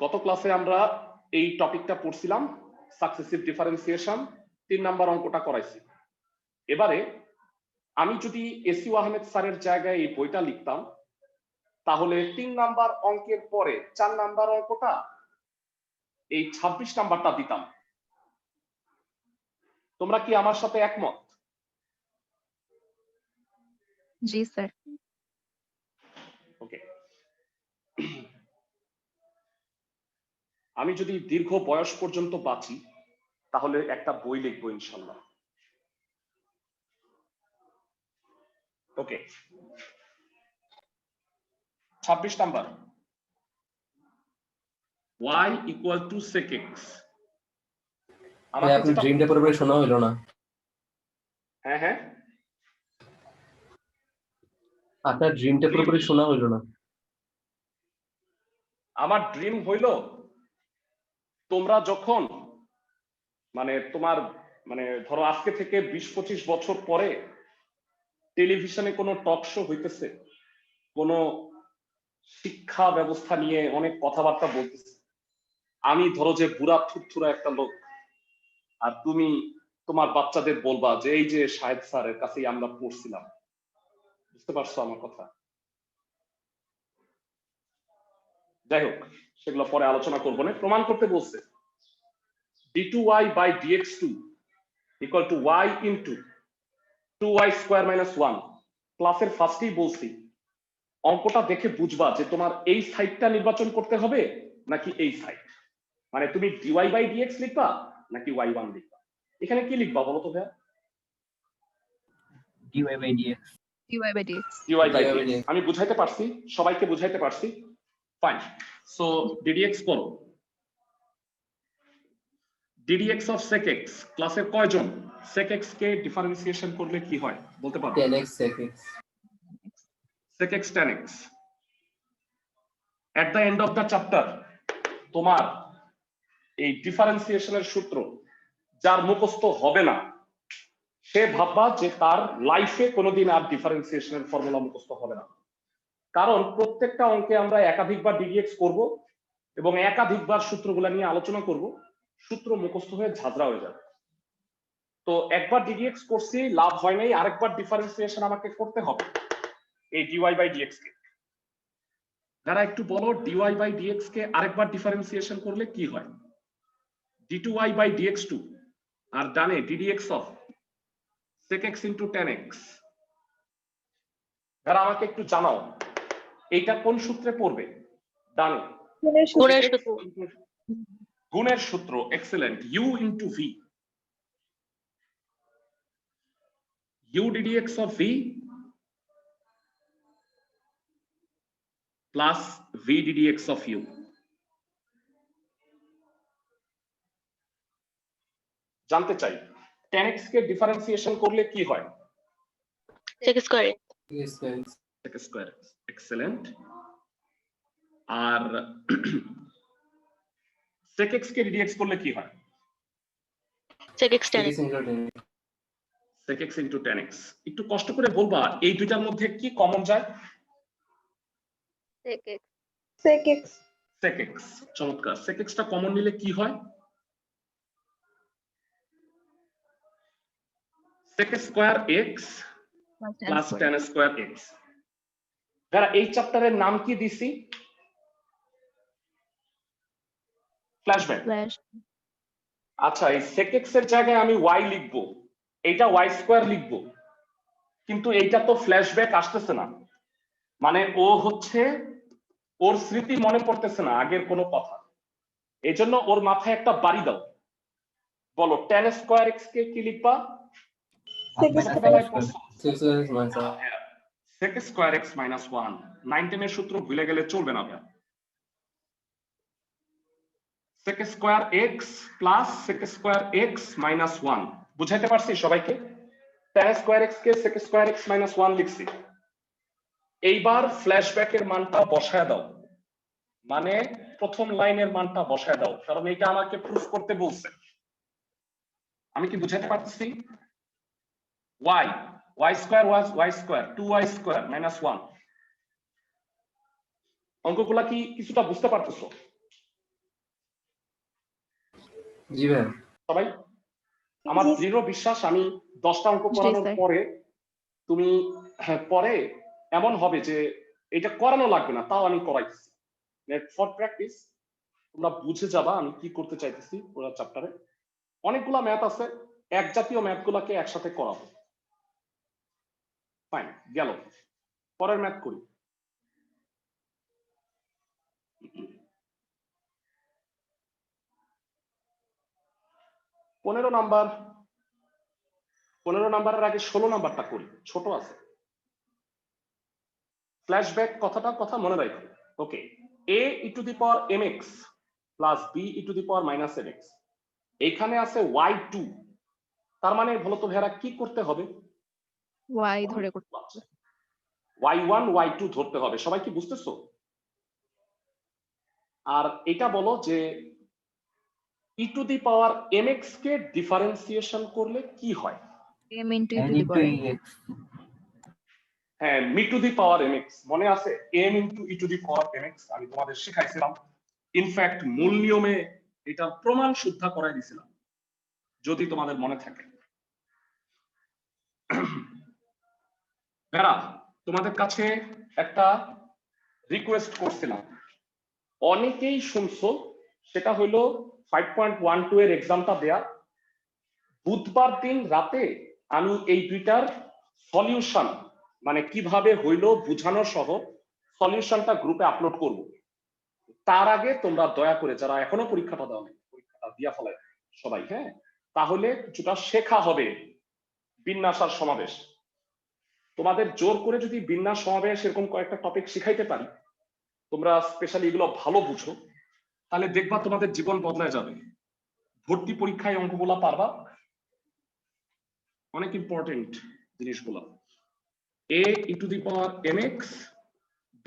গত ক্লাসে আমরা এই টপিকটা পড়ছিলাম, সাকসেসিভ ডিফারেন্সিয়েশন। 3 নাম্বার অঙ্কটা করাইছি। এবারে আমি যদি এসইউ আহমেদ স্যারের জায়গায় এই বইটা লিখতাম, তাহলে 3 নাম্বার অঙ্কের পরে 4 নাম্বার অঙ্কটা এই 26 নাম্বারটা দিতাম। তোমরা কি আমার সাথে একমত? জি স্যার। ওকে। আমি যদি দীর্ঘ বয়স পর্যন্ত বাঁচি তাহলে একটা বই লিখবো ইনশাল্লাহ। ওকে, 26 number, y equal to sec x। আমাকে আপনি ড্রিমটা পুরোপুরি শোনা হলো না। হ্যাঁ, আপনার ড্রিমটা পুরোপুরি শোনা হলো না। আমার ড্রিম হইল তোমরা যখন তোমার ধরো আজকে থেকে 20-25 বছর পরে টেলিভিশনে কোনো টক শো হইতেছে, কোনো শিক্ষা ব্যবস্থা নিয়ে অনেক কথাবার্তা বলতেছে, আমি ধরো যে বুড়া থুরথুরা একটা লোক, আর তুমি তোমার বাচ্চাদের বলবা যে এই যে শাহেদ স্যারের কাছেই আমরা পড়ছিলাম। বুঝতে পারছো আমার কথা? যাই হোক, সেগুলো পরে আলোচনা করবো না। প্রমাণ করতে বলছে d2y by dx2 equal to y into 2y square minus 1। ক্লাসের ফার্স্টেই বলছি অঙ্কটা দেখে বুঝবা যে তোমার এই সাইডটা নির্বাচন করতে হবে নাকি এই সাইড। মানে তুমি dy by dx লিখবা নাকি y1 লিখবা। এখানে কি লিখবা বলো তো ভাইয়া? dy by dx। dy by dx। আমি বুঝাইতে পারছি? সবাইকে বুঝাইতে পারছি? ফাইন। সো ddx করো। ddx of sec x ক্লাসের কয়জন sec x কে ডিফারেন্সিয়েশন করলে কি হয় বলতে পারো? tan x sec x। sec x tan x। at the end of the chapter তোমার এই ডিফারেন্সিয়েশনের সূত্র যার মুখস্থ হবে না সে ভাববা যে তার লাইফে কোনোদিন আর ডিফারেন্সিয়েশনের ফর্মুলা মুখস্থ হবে না। কারণ প্রত্যেকটা অঙ্কে আমরা একাধিকবার ddx করব এবং একাধিকবার সূত্রগুলো নিয়ে আলোচনা করব, সূত্র মুখস্থ হয়ে ঝাঁঝরা হয়ে যাবে। তো একবার ddx করছি, লাভ হয় নাই, আরেকবার ডিফারেন্সিয়েশন আমাকে করতে হবে এই dy by dx কে। যারা একটু বলো dy by dx কে আরেকবার ডিফারেন্সিয়েশন করলে কি হয়? d2y by dx2 আর ডানে ddx of sec x into tan x। যারা আমাকে একটু জানাও এইটা কোন সূত্রে পড়বে? ডানে গুণের সূত্র। Excellent. u into v, u ddx of v plus v ddx of u। জানতে চাই tan x কে ডিফারেন্সিয়েশন করলে কি হয়? sec square sec square. Excellent. আর sec x কে ddx করলে কি হয়? sec x tan x। sec x into tan x। একটু কষ্ট করে বলবা এই দুইটার মধ্যে কি কমন যায়? sec x। sec x। চমৎকার। sec x টা কমন নিলে কি হয়? sec square x plus tan square x। যারা এই চ্যাপ্টারের নাম কি দিছি? ফ্ল্যাশব্যাক। আচ্ছা, এই sec x এর জায়গায় আমি y লিখবো, এইটা y স্কয়ার লিখবো, কিন্তু এইটা তো ফ্ল্যাশব্যাক আসতেছে না। মানে ও হচ্ছে ওর স্মৃতি মনে পড়তেছে না আগের কোনো কথা, এইজন্য ওর মাথায় একটা বাড়ি দাও। বলো tan স্কয়ার x কে কি লিখবা? sec square x minus 1। 9-10 এর সূত্র ভুলে গেলে চলবে না ভাই। sec square x plus sec square x minus 1 বুঝাইতে পারছি সবাইকে? tan স্কয়ার x কে sec স্কয়ার x minus 1 লিখছি। এইবার ফ্ল্যাশব্যাকের মানটা বসায় দাও, মানে প্রথম লাইনের মানটা বসায় দাও, কারণ এটা আমাকে প্রুফ করতে বলছে। আমি কি বুঝাইতে পারতেছি? y square was y square 2y square minus 1। অঙ্কগুলা কি কিছুটা বুঝতে পারতেছো? জি ভাইয়া। সবাই? আমার জি। দৃঢ় বিশ্বাস আমি 10টা অঙ্ক জি, করানোর স্যার। পরে তুমি পরে এমন হবে যে এটা করানো লাগবে না, তাও আমি করাইছি। ফর প্র্যাকটিস তোমরা বুঝে যাবা আমি কি করতে চাইতেছি পুরো চ্যাপ্টারে। অনেকগুলা ম্যাথ আছে, এক জাতীয় ম্যাথ গুলাকে একসাথে করাবো। ফাইন, গেল। পরের ম্যাথ করি। পনেরো নাম্বারের আগে 16 নাম্বারটা করি, ছোট আছে। ফ্ল্যাশব্যাক কথা মনে রাখো। ওকে, a e to the power mx plus b e to the power minus mx, এইখানে আছে y2, তার মানে বলতো ভেরা কি করতে হবে? Y ধরে করতে হবে। y1 y2 ধরতে হবে। সবাই কি বুঝতেছো? আর এটা বলো যে e to the power mx K differentiation করলে কি হয়? m into e n to the into power ax। হ্যাঁ, me two the power mx মনে আছে? m into e to the power mx আমি তোমাদের শেখাইছিলাম। ইনফ্যাক্ট মূল নিয়মে এটা প্রমাণ শুদ্ধা করাই দিছিলাম, যদি তোমাদের মনে থাকে। ভেরা, তোমাদের কাছে একটা রিকোয়েস্ট করছিলাম, অনেকেই শুনছো, সেটা হলো 5.12 এর এক্সামটা দেয়া। বুধবার দিন রাতে আমি এই দুইটার সলিউশন, মানে কিভাবে হইলো বুঝানো সহ সলিউশনটা গ্রুপে আপলোড করব। তার আগে তোমরা দয়া করে যারা এখনো পরীক্ষাটা দাও নাই, পরীক্ষাটা দিয়া ফেলায় সবাই, হ্যাঁ? তাহলে কিছুটা শেখা হবে। বিন্যাস আর সমাবেশ, তোমাদের জোর করে যদি বিন্যাস সমাবেশ এরকম কয়েকটা টপিক শিখাইতে পারি, তোমরা স্পেশালি এগুলো ভালো বুঝো, তাহলে দেখবা তোমাদের জীবন বদলায় যাবে। ভর্তি পরীক্ষায় অঙ্কগুলা পারবা। অনেক ইম্পর্টেন্ট জিনিসগুলো। a e to the power mx,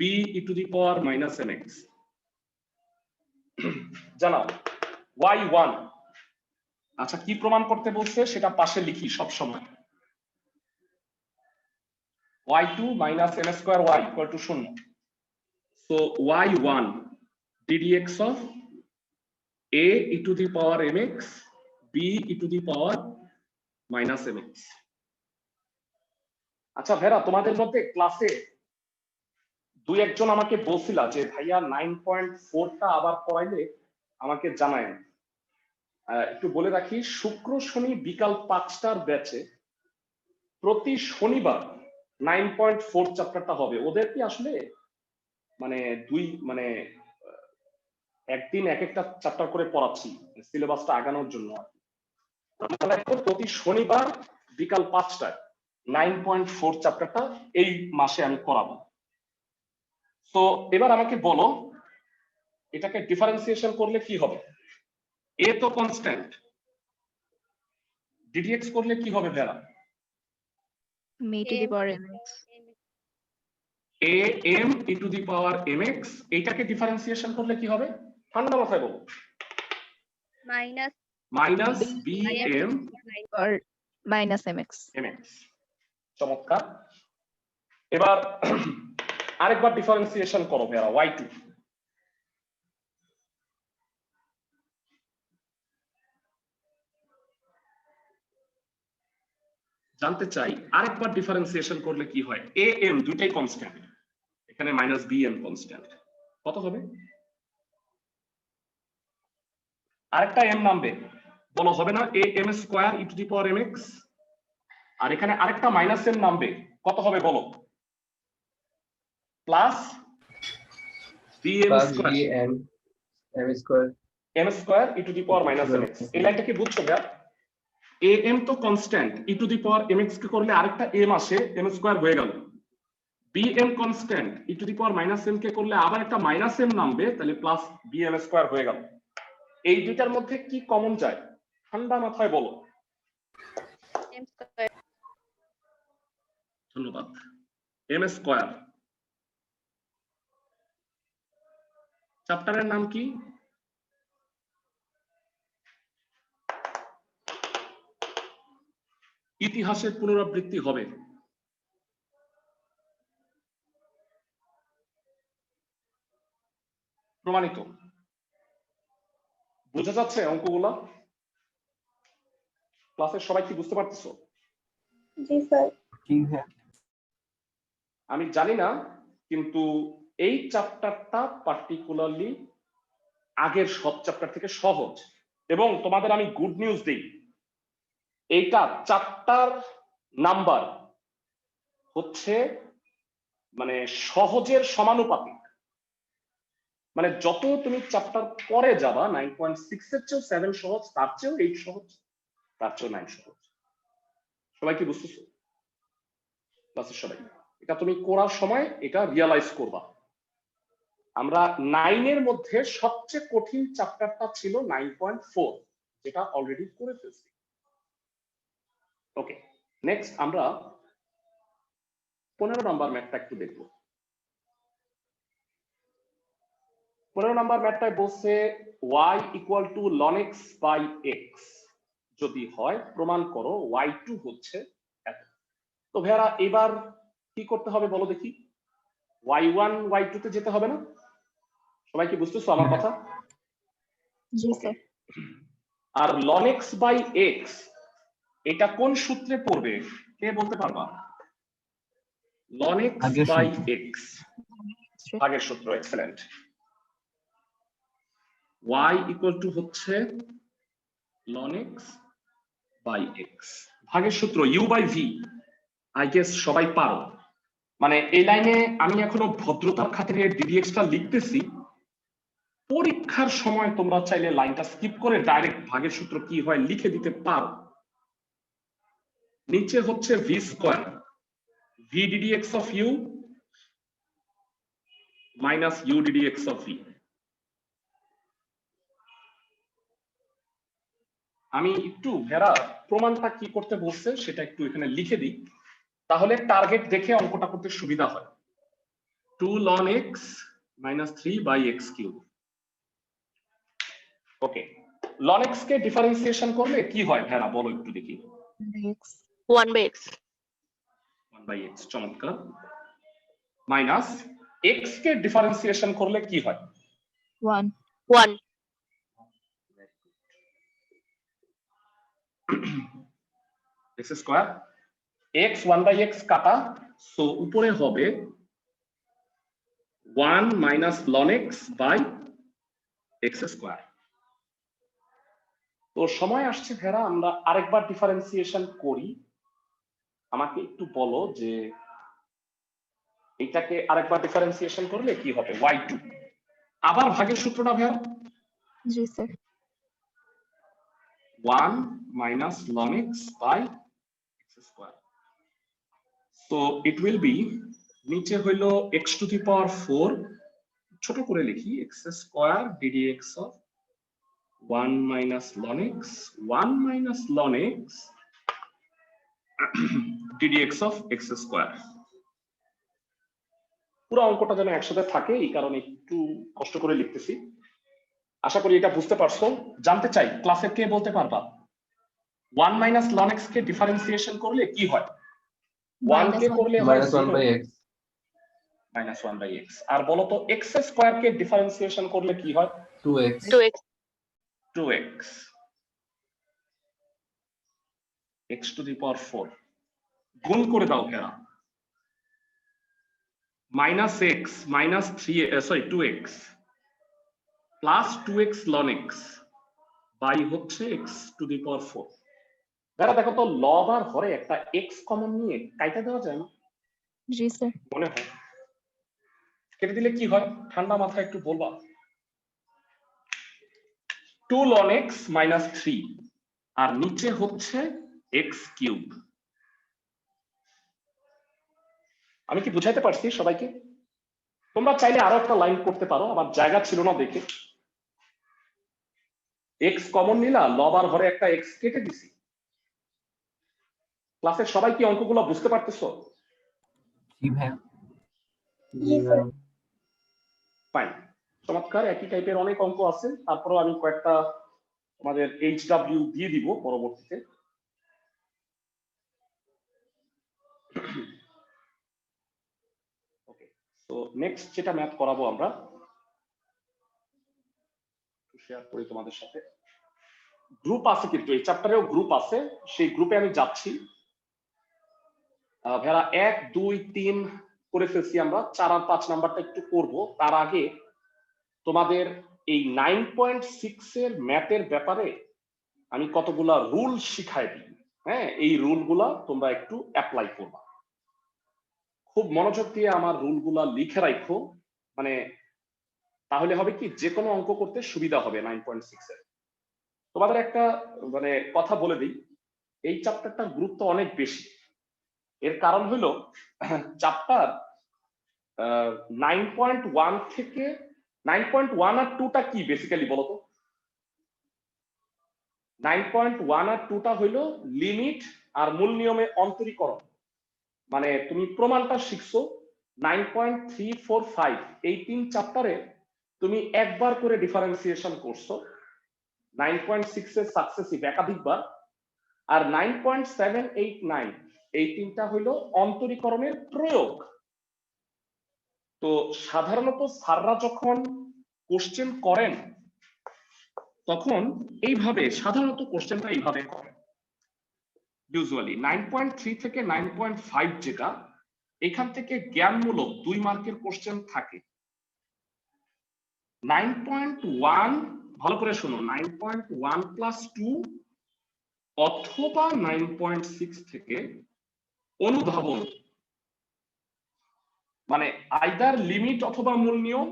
b e to the power minus mx, জানাও y1। আচ্ছা, কি প্রমাণ করতে বলছে সেটা পাশে লিখি সব সময়। y2 minus m square y equal to 0, so y1 ddx of a e to the power mx, b e to the power minus mx। আচ্ছা ভেরা, তোমাদের মধ্যে ক্লাসে দুই একজন আমাকে বলছিল যে ভাইয়া 9.4টা আবার পড়াইলে আমাকে জানায়। একটু বলে রাখি, শুক্র শনি বিকাল 5টার ব্যাচে প্রতি শনিবার 9.4 চ্যাপ্টারটা হবে। ওদের কি আসলে মানে একদিন এক একটা চ্যাপ্টার করে পড়াচ্ছি সিলেবাসটা আগানোর জন্য। প্রতি শনিবার বিকাল 5টায় 9.4 চ্যাপ্টারটা এই মাসে আমি করাবো। তো এবার আমাকে বলো, এটাকে ডিফারেন্সিয়েশন করলে কি হবে? এ তো কনস্ট্যান্ট, ডিডিএক্স করলে কি হবে ভেরা? m to the power mx। A m e to the power mx, এইটাকে ডিফারেন্সিয়েশন করলে কি হবে? ঠান্ডা মাথায় বলো। Minus b m or minus mx। mx। চমৎকার। এবার আরেকবার ডিফারেন্সিয়েশন করো ভেরা, y2। জানতে চাই আরেকবার ডিফারেন্সিয়েশন করলে কি হয়? এ এম দুইটাই কনস্ট্যান্ট, এখানে মাইনাস বি এম কনস্ট্যান্ট, কত হবে? আরেকটা এম নামবে, বলো হবে না? A m square e to the power mx, আর এখানে আরেকটা মাইনাস এম নামবে, কত হবে বলো? Plus b m plus square b m m square m square e to the power minus m x. এই লাইনটা কি বুঝছো ভাইয়া? এ এম তো constant, e to the power M x কে করলে আরেকটা এম আসে, এম স্কোয়ার হয়ে গেল। B m constant, e to the power minus m কে করলে আবার একটা মাইনাস এম নামবে, তাহলে প্লাস বি এম স্কোয়ার হয়ে গেল। এই দুইটার মধ্যে কি কমন যায়? ঠান্ডা মাথায় বলো। ধন্যবাদ। M square. চ্যাপ্টারের নাম কি? ইতিহাসের পুনরাবৃত্তি হবে। প্রমাণিত। বোঝা যাচ্ছে অঙ্কগুলা? ক্লাসের সবাই কি বুঝতে পারতেছো? জি স্যার। जी है আমি জানি না, কিন্তু এই চ্যাপ্টারটা পার্টিকুলারলি আগের সব চ্যাপ্টার থেকে সহজ। এবং তোমাদের আমি গুড নিউজ দিই, এইটা চ্যাপ্টার নাম্বার হচ্ছে মানে সহজের সমানুপাতিক। মানে যত তুমি চ্যাপ্টার পরে যাবা 9.6 এর চেয়েও 7 সহজ, তার চেয়েও 8 সহজ, তার চেয়েও 9 সহজ। সবাই কি বুঝতেছো? ক্লাসের সবাই এটা তুমি করার সময় এটা রিয়ালাইজ করবা। আমরা 9 এর মধ্যে সবচেয়ে কঠিন চ্যাপ্টারটা ছিল 9.4, যেটা অলরেডি করে ফেলছি। ওকে, নেক্সট আমরা 15 নাম্বার ম্যাথটা একটু দেখব। 15 নাম্বার ম্যাথটায় বলছে y equal to ln x by x যদি হয় প্রমাণ করো y2 হচ্ছে এত। তো ভাইয়ারা এবার কি করতে হবে বলো দেখি? y1 y2 তে যেতে হবে না? সবাই কি বুঝতেছো আমার কথা? জি স্যার। আর ln x বাই x এটা কোন সূত্রে পড়বে কে বলতে পারবা? ln x আগের বাই সূত্র। x আগের সূত্র। এক্সেলেন্ট। y ইকুয়াল টু হচ্ছে ln x বাই x ভাগের সূত্র u by v। I guess সবাই পারো। মানে এই লাইনে আমি এখনো ভদ্রতার খাতিরে ddx টা লিখতেছি, পরীক্ষার সময় তোমরা চাইলে লাইনটা স্কিপ করে ডাইরেক্ট ভাগের সূত্র কি হয় লিখে দিতে পারো। নিচে হচ্ছে v square v ddx of u minus u ddx of v। আমি একটু ভেড়া প্রমাণটা কি করতে বলছে সেটা একটু এখানে লিখে দিই, তাহলে টার্গেট দেখে অঙ্কটা করতে সুবিধা হয়। 2 ln x minus 3 by x cube। Okay, ln x K differentiation করলে কি হয় ভেড়া বলো একটু দেখি? 1 বাই x। 1 by x, চমৎকার। মাইনাস x কে ডিফারেন্সিয়েশন করলে কি হয়? 1 1 x square x 1 by x কাটা, সো উপরে হবে 1 minus ln x by x square. তো সময় আসছে ভেড়া আমরা আরেকবার ডিফারেন্সিয়েশন করি। আমাকে একটু বলো যে এটাকে আরেকবার ডিফারেন্সিয়েশন করলে কি হবে? y2 আবার ভাগের সূত্রটা ভেড়া? জি sir. 1 minus ln x by x square, so it will be নিচে হইলো x to the power 4, ছোট করে লিখি x square ddx of 1 minus ln x 1 minus ln x ddx of x square। পুরো অঙ্কটা যেন একসাথে থাকে এই কারণে একটু কষ্ট করে লিখতেছি। আশা করি এটা বুঝতে পারছো। জানতে চাই ক্লাসে কে বলতে পারবা 1 minus ln x কে ডিফারেন্সিয়েশন করলে কি হয়? 1 কে করলে হয় minus 1 by x minus 1 by x। আর বলো তো x স্কয়ার কে ডিফারেন্সিয়েশন করলে কি হয়? 2x 2x 2x x to the power 4 গুণ করে দাও কেন? minus x minus 2x plus 2x ln x by হচ্ছে x to the power 4। যারা দেখো তো লব আর হরে একটা x কমন নিয়ে কাইটা দেওয়া যায় না? জি স্যার। মনে হয় কেটে দিলে কি হয় ঠান্ডা মাথায় একটু বলবা? 2 ln x minus 3 আর নিচে হচ্ছে x কিউব। আমি কি বুঝাইতে পারছি সবাইকে? তোমরা চাইলে আরো একটা লাইন করতে পারো, আমার জায়গা ছিল না দেখে। x কমন নিলা, লব আর হরে একটা x কেটে দিছি। ক্লাসের সবাই কি অঙ্কগুলো বুঝতে পারতেছো? जी है জি স্যার। ফাইন, চমৎকার। একই টাইপের অনেক অঙ্ক আছে, তারপরেও আমি কয়েকটা তোমাদের HW দিয়ে দিব পরবর্তীতে। ওকে, তো নেক্সট যেটা ম্যাথ করাবো আমরা, শেয়ার করি তোমাদের সাথে। গ্রুপ আছে, কিন্তু এই চ্যাপ্টারেও গ্রুপ আছে, সেই গ্রুপে আমি যাচ্ছি। ভাইরা 1, 2, 3 করে ফেলছি আমরা, 4 আর 5 নাম্বারটা একটু করব। তার আগে তোমাদের এই 9.6 এর ম্যাথের ব্যাপারে আমি কতগুলা রুল শিখাই দিই। হ্যাঁ, এই রুলগুলা তোমরা একটু অ্যাপ্লাই করবা। খুব মনোযোগ দিয়ে আমার রুলগুলা লিখে রাখো, মানে তাহলে হবে কি যে কোনো অঙ্ক করতে সুবিধা হবে 9.6 এর। তোমাদের একটা মানে কথা বলে দিই, এই চ্যাপ্টারটার গুরুত্ব অনেক বেশি। এর কারণ হলো চ্যাপ্টার 9.1 থেকে 9.1 আর 2টা কি বেসিক্যালি বলো তো? 9.1 আর 2টা হইলো লিমিট আর মূল নিয়মে অন্তরীকরণ। মানে তুমি প্রমাণটা শিখছো। 9.345 এই 3 চ্যাপ্টারে তুমি একবার করে ডিফারেন্সিয়েশন করছো, 9.6 এর সাকসেসিভ একাধিকবার, আর 9.789 এই 3টা হইলো অন্তরীকরণের প্রয়োগ। তো সাধারণত স্যাররা যখন কোশ্চেন করেন তখন এইভাবে সাধারণত কোশ্চেনটা এইভাবে করেন। ইউজুয়ালি 9.3 থেকে 9.5 যেটা, এখান থেকে জ্ঞানমূলক 2 মার্কের কোশ্চেন থাকে। 9.1 ভালো করে শোনো, 9.1 প্লাস 2 অথবা 9.6 থেকে অনুধাবন, মানে আইদার লিমিট অথবা মূল নিয়ম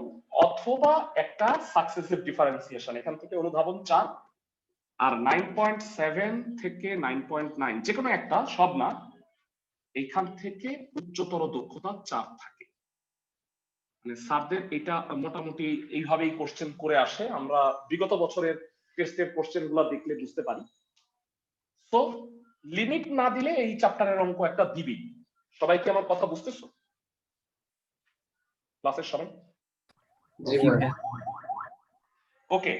অথবা একটা সাকসেসিভ ডিফারেন্সিয়েশন, এখান থেকে অনুধাবন 4। আর 9.7 থেকে 9.9 যে কোনো একটা, সব না, এইখান থেকে উচ্চতর দক্ষতা 4 থাকে। মানে স্যারদের এটা মোটামুটি এইভাবেই কোশ্চেন করে আসে, আমরা বিগত বছরের টেস্টের কোশ্চেন গুলো দেখলে বুঝতে পারি। তো লিমিট না দিলে এই চ্যাপ্টারের অঙ্ক একটা দিবি। সবাই কি আমার কথা বুঝতেছো ক্লাসের সবাই? জি ভাইয়া। ওকে,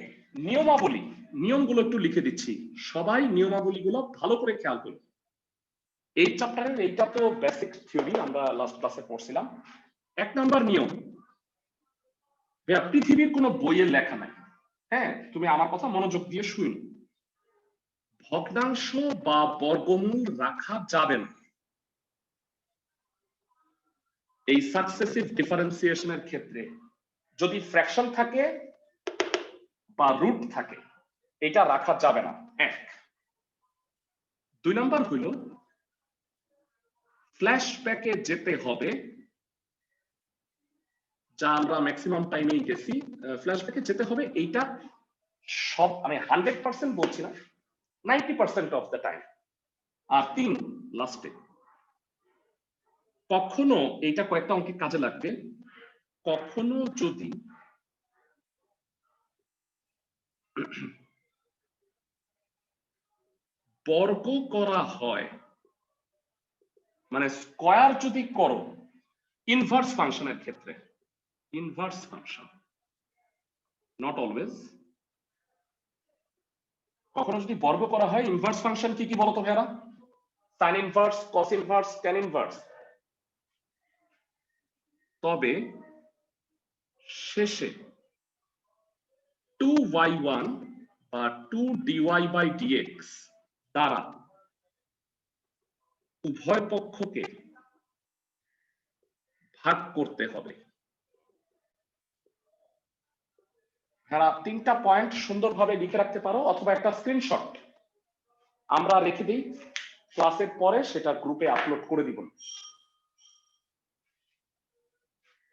নিয়মাবলী, নিয়মগুলো একটু লিখে দিচ্ছি, সবাই নিয়মাবলীগুলো ভালো করে খেয়াল করুন। এই চ্যাপ্টারের এইটা তো বেসিক থিওরি, আমরা লাস্ট ক্লাসে পড়ছিলাম। 1 নাম্বার নিয়ম, পৃথিবীর কোনো বইয়ের লেখা নাই, হ্যাঁ, তুমি আমার কথা মনোযোগ দিয়ে শুনো। ভগ্নাংশ বা বর্গমূল রাখা যাবে না এই সাকসেসিভ ডিফারেন্সিয়েশনের ক্ষেত্রে। যদি ফ্র্যাকশন থাকে বা রুট থাকে, এটা রাখা যাবে না। 1। 2 নাম্বার হইল ফ্ল্যাশব্যাকে যেতে হবে, যা আমরা ম্যাক্সিমাম টাইমেই গেছি। ফ্ল্যাশব্যাকে যেতে হবে, এইটা সব আমি 100% বলছি না, 90% অফ দ্য টাইম। আর 3 লাস্টে, কখনো এইটা কয়েকটা অঙ্কে কাজে লাগবে, কখনো যদি বর্গ করা হয়, মানে স্কয়ার যদি করো ইনভার্স ফাংশনের ক্ষেত্রে, ইনভার্স ফাংশন, নট অলওয়েজ, কখনো যদি বর্গ করা হয় ইনভার্স ফাংশন কি কি বলতো ভাইরা? Sign inverse, cos inverse, tan inverse. তবে শেষে 2y1 বা 2dy/dx দ্বারা উভয় পক্ষকে ভাগ করতে হবে। হ্যাঁ, 3টা পয়েন্ট সুন্দরভাবে লিখে রাখতে পারো, অথবা একটা স্ক্রিনশট আমরা রেখে দিই, ক্লাসের পরে সেটা গ্রুপে আপলোড করে দিব।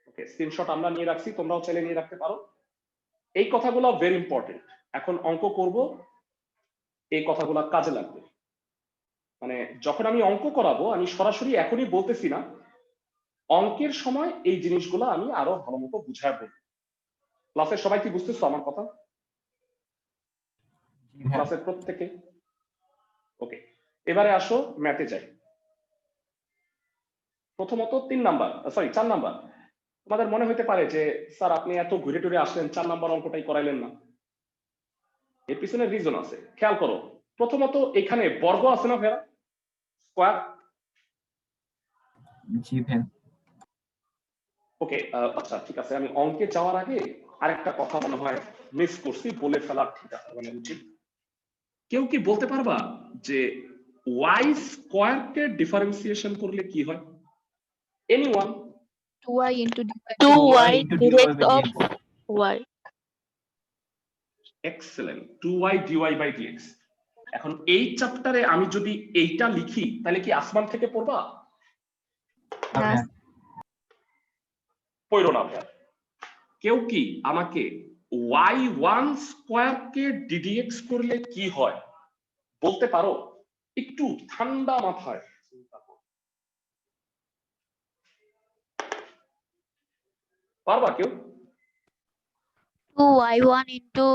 ওকে, স্ক্রিনশট আমরা নিয়ে রাখছি, তোমরাও চাইলে নিয়ে রাখতে পারো। এই কথাগুলো ভেরি ইম্পর্টেন্ট, এখন অঙ্ক করব, এই কথাগুলো কাজে লাগবে। মানে যখন আমি অঙ্ক করাবো, আমি সরাসরি এখনই বলতেছি না, অঙ্কের সময় এই জিনিসগুলো আমি আরো ভালো মতো বুঝায় বলবো। ক্লাসের সবাই কি বুঝতেছো আমার কথা? ক্লাসের প্রত্যেকে? ওকে, এবারে আসো ম্যাথে যাই। প্রথমত 3 নাম্বার, সরি 4 নাম্বার। তোমাদের মনে হইতে পারে যে স্যার আপনি এত ঘুরে টুরে আসলেন, 4 নাম্বার অঙ্কটাই করাইলেন না। এর পিছনে রিজন আছে, খেয়াল করো। প্রথমত এখানে বর্গ আছে না ভাইয়া, স্কয়ার? জি ভাইয়া। ওকে, আচ্ছা ঠিক আছে, আমি অঙ্কে যাওয়ার আগে আরেকটা কথা মনে হয় মিস করছি, বলে ফেলা ঠিক আছে, মানে উচিত। কেউ কি বলতে পারবা যে y স্কয়ার কে ডিফারেন্সিয়েশন করলে কি হয়? Anyone? 2y into dy. 2y into dy direct by of dx. y. Excellent, 2y dy by dx। এখন এই চ্যাপ্টারে আমি যদি এইটা লিখি তাহলে কি আসমান থেকে পড়বা? Okay. Yes. পড়ো না ভাইয়া। কেউ কি আমাকে y1 স্কয়ার কে ddx করলে কি হয় বলতে পারো? একটু ঠান্ডা মাথায় চিন্তা করো। পারবা কেউ? 2y1 into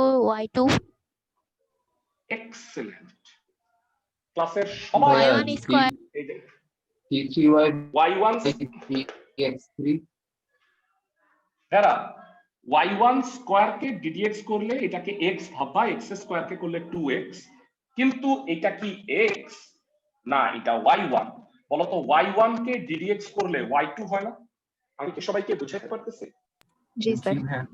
y2. এক্সেলেন্ট। ক্লাসের সবাই y1 is square. এই যে d3y y1 dx3. এরা y1 স্কয়ার কে ddx করলে এটাকে x ভাববা, x স্কয়ার কে করলে 2x, কিন্তু এটা কি x না এটা y1? বলো তো y1 কে ddx করলে y2 হয় না? আমি কি সবাইকে বুঝাতে পারতেছি? Ji sir. হ্যাঁ।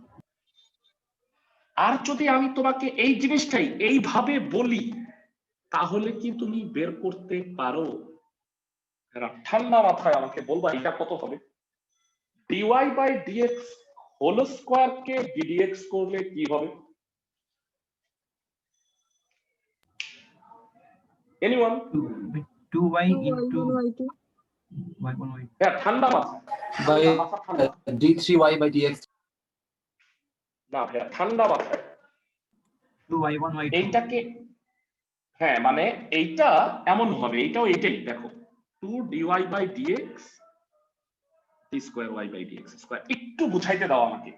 আর যদি আমি তোমাকে এই জিনিসটাই এইভাবে বলি তাহলে কি তুমি বের করতে পারো? এরা ঠান্ডা মাথায় আমাকে বলবা এটা কত হবে? dy by dx whole square কে ddx করলে কি হবে? Anyone? 2y into y2. y1 y হ্যাঁ, ঠান্ডা মাথা। by মাথা ঠান্ডা। d3y by dx. না ভাইয়া, ঠান্ডা মাথায়। 2y1 y2. এইটাকে হ্যাঁ মানে এইটা এমন হবে, এইটাও এইটাই দেখো 2 dy by dx d square y by dx square. একটু বুঝাইতে দাও আমাকে।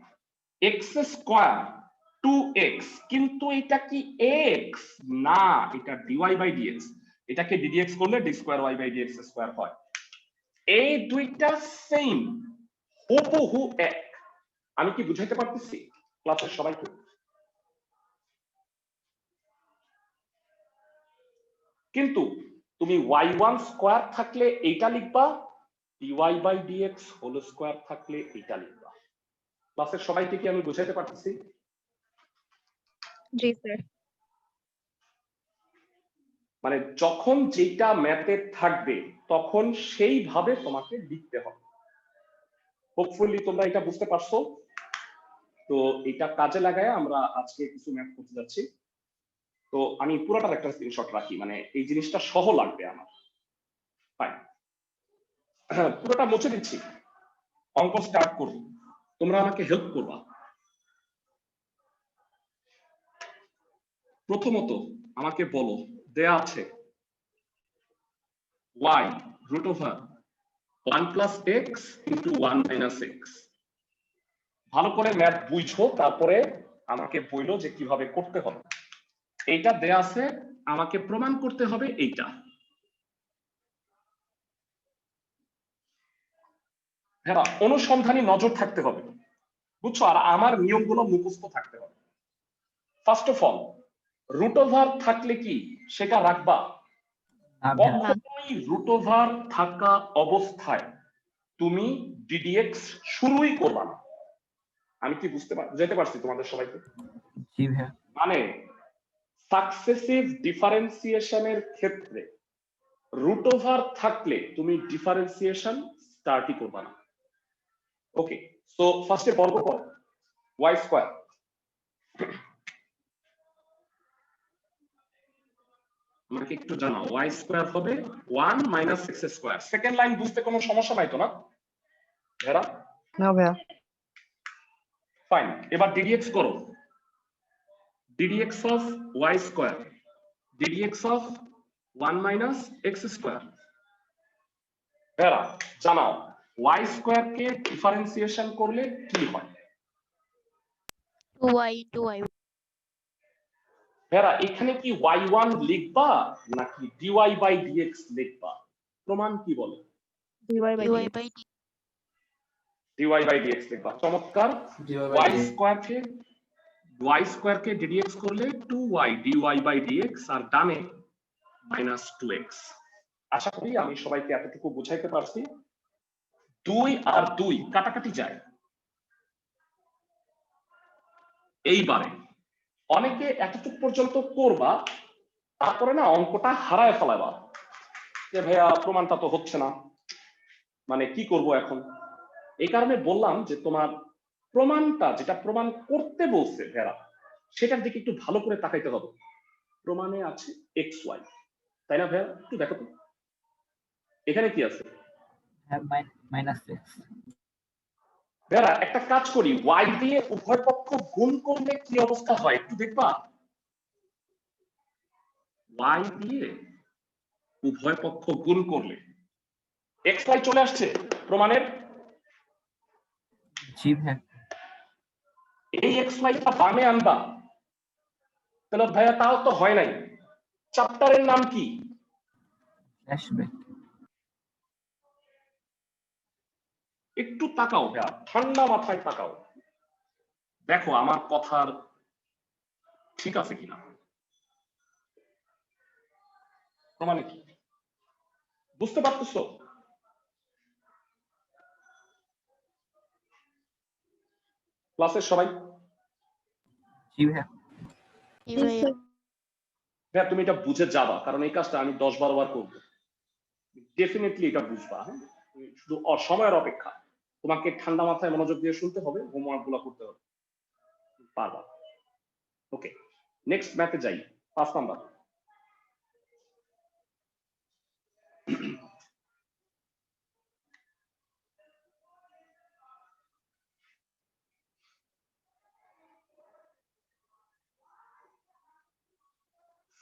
x স্কয়ার 2x, কিন্তু এটা কি x না এটা dy by dx। এটাকে ddx করলে d square y by dx square হয়। এই দুইটা সেম, হুবহু এক। আমি কি বুঝাইতে পারতেছি ক্লাসের সবাইকে? কিন্তু তুমি y1 স্কয়ার থাকলে এইটা লিখবা, dy by dx whole square থাকলে এইটা লিখবা। ক্লাসের সবাইকে কি আমি বুঝাইতে পারতেছি? Ji sir. মানে যখন যেটা ম্যাথে থাকবে তখন সেইভাবে তোমাকে লিখতে হবে। হোপফুলি তোমরা এটা বুঝতে পারছো। তো এটা কাজে লাগায় আমরা আজকে কিছু ম্যাথ করতে যাচ্ছি। তো আমি পুরোটার একটা স্ক্রিনশট রাখি, মানে এই জিনিসটা সহ লাগবে আমার। ফাইন, পুরোটা মুছে দিচ্ছি, অঙ্ক স্টার্ট করব, তোমরা আমাকে হেল্প করবা। প্রথমত আমাকে বলো, দেয়া আছে y root over 1 plus x into 1 minus x। ভালো করে ম্যাথ বুঝো, তারপরে আমাকে বইলো যে কিভাবে করতে হবে। এইটা দেয়া আছে, আমাকে প্রমাণ করতে হবে এইটা। হ্যাঁ, অনুসন্ধানী নজর থাকতে হবে, বুঝছো? আর আমার নিয়মগুলো মুখস্থ থাকতে হবে। First of all, root over থাকলে কি সেটা রাখবা? কখনোই রুট ওভার থাকা অবস্থায় তুমি ddx শুরুই করবা না। আমি কি বুঝাইতে পারছি তোমাদের সবাইকে? জি ভাইয়া। মানে সাকসেসিভ ডিফারেন্সিয়েশনের ক্ষেত্রে রুট ওভার থাকলে তুমি ডিফারেন্সিয়েশন স্টার্টই করবা না। ওকে, সো ফার্স্টে বর্গ কর y স্কয়ার। আমাকে একটু জানাও, y স্কয়ার হবে 1 minus x square. Second line বুঝতে কোনো সমস্যা নাই তো না ভেরা? না ভাইয়া। ফাইন, এবার ddx করো। ddx of y square, ddx of 1 minus x square. ভেরা জানাও y স্কয়ার কে ডিফারেন্সিয়েশন করলে কি হয়? 2y into y1. ভেরা এখানে কি y1 লিখবা নাকি dy by dx লিখবা? প্রমাণ কি বলে? dy by dy dx. by d. dy by dx লিখবা। চমৎকার। y স্কয়ার কে ddx করলে 2y dy by dx, আর ডানে মাইনাস 2x। আশা করি আমি সবাইকে এতটুকু বুঝাইতে পারছি। 2 আর 2 কাটাকাটি যায়। এইবারে অনেকে এতটুকু পর্যন্ত করবা, তারপরে না অঙ্কটা হারায় ফেলাবা যে ভাইয়া প্রমাণটা তো হচ্ছে না, মানে কি করব এখন। এই কারণে বললাম যে তোমার প্রমাণটা যেটা প্রমাণ করতে বলছে ভাইয়া সেটার দিকে একটু ভালো করে তাকাইতে হবে। প্রমাণে আছে এক্স ওয়াই, তাই না ভাইয়া? একটু দেখো তো এখানে কি আছে। Have minus 6. ভাইয়া একটা কাজ করি, ওয়াই দিয়ে উভয় পক্ষ গুণ করলে কি অবস্থা হয় একটু দেখবা। ওয়াই দিয়ে উভয় পক্ষ গুণ করলে এক্স ওয়াই চলে আসছে প্রমাণের। जी है. এই এক্স ওয়াইটা বামে আনবা, তাহলে ভাইয়া তাও তো হয় নাই। চ্যাপ্টারের নাম কি? Flashback. একটু তাকাও ভাইয়া, ঠান্ডা মাথায় তাকাও, দেখো আমার কথার ঠিক আছে কিনা। প্রমাণে কি বুঝতে পারতেছো? ক্লাসের সবাই जी है. জি Yes, ভাইয়া। sir. ভাইয়া তুমি এটা বুঝে যাবা, কারণ এই কাজটা আমি 10-12 বার করবো। ডেফিনেটলি এটা বুঝবা। হ্যাঁ, শুধু সময়ের অপেক্ষা, তোমাকে ঠান্ডা মাথায় মনোযোগ দিয়ে শুনতে হবে, হোমওয়ার্ক গুলো করতে হবে, পারবা। ওকে, নেক্সট ম্যাথে যাই। 5 number.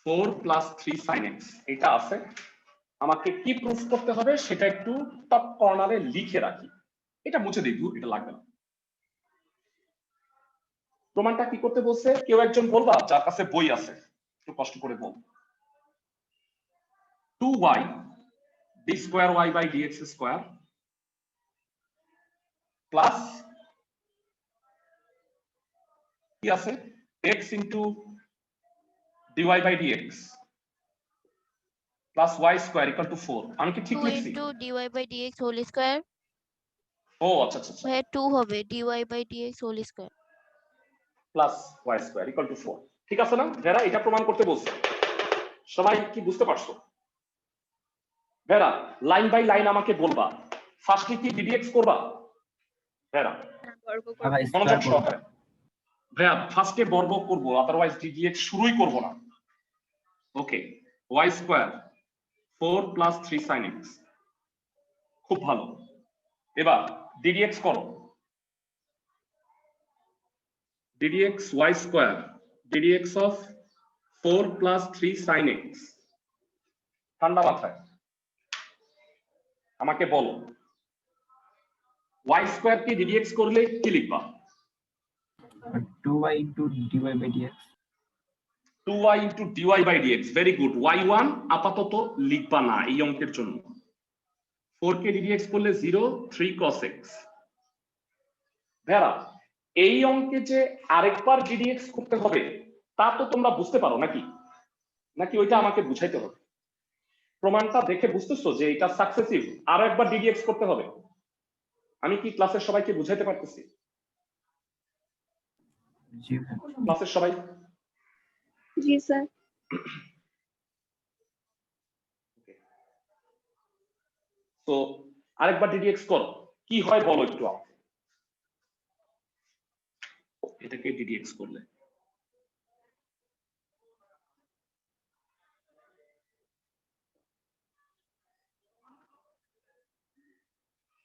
Four plus 3 sin x এটা আছে। আমাকে কি প্রুফ করতে হবে সেটা একটু টপ কর্নারে লিখে রাখি। এটা মুছে দিই, এটা লাগবে না। প্রমাণটা কি করতে বলছে কেউ একজন বলবা যার কাছে বই আছে, একটু কষ্ট করে বল। 2y d square y by dx square plus কি আছে x into dy by dx plus y square equal to 4। আমি কি ঠিক 2 লিখছি? into dy by dx whole square। ও আচ্ছা আচ্ছা আচ্ছা, ভাইয়া 2 হবে dy by dx whole square। Plus y square equal to 4। ঠিক আছে না ভেরা? এটা প্রমাণ করতে বলছে। সবাই কি বুঝতে পারছো? ভেরা লাইন বাই লাইন আমাকে বলবা, ফার্স্টে কি ddx করবা? ভেরা अब মনোযোগ स्क्वायर সহকারে। ভাইয়া ফার্স্টে বর্গ করব, আদারওয়াইজ ddx শুরুই করব না। ওকে, y square 4 plus 3 sin x, খুব ভালো। এবার ddx করো, ddx y square ddx of 4 plus 3 sin x। ঠান্ডা মাথায় আমাকে বলো y স্কয়ার কি ddx করলে কি লিখবা? 2y into dy by dx. 2y into dy by dx, very good. y1 আপাতত লিখবা না এই অঙ্কের জন্য। 4 কে ddx করলে 0, 3 cos x। ভেরা এই অঙ্কে যে আরেকবার ddx করতে হবে তা তো তোমরা বুঝতে পারো নাকি? নাকি ওইটা আমাকে বুঝাইতে হবে? প্রমাণটা দেখে বুঝতেছো যে এটা সাকসেসিভ, আরো একবার ddx করতে হবে? আমি কি ক্লাসের সবাইকে বুঝাইতে পারতেছি? जी है. ক্লাসের সবাই जी सर। তো আরেকবার ddx করো, কি হয় বলো একটু আমাকে। এটাকে ddx করলে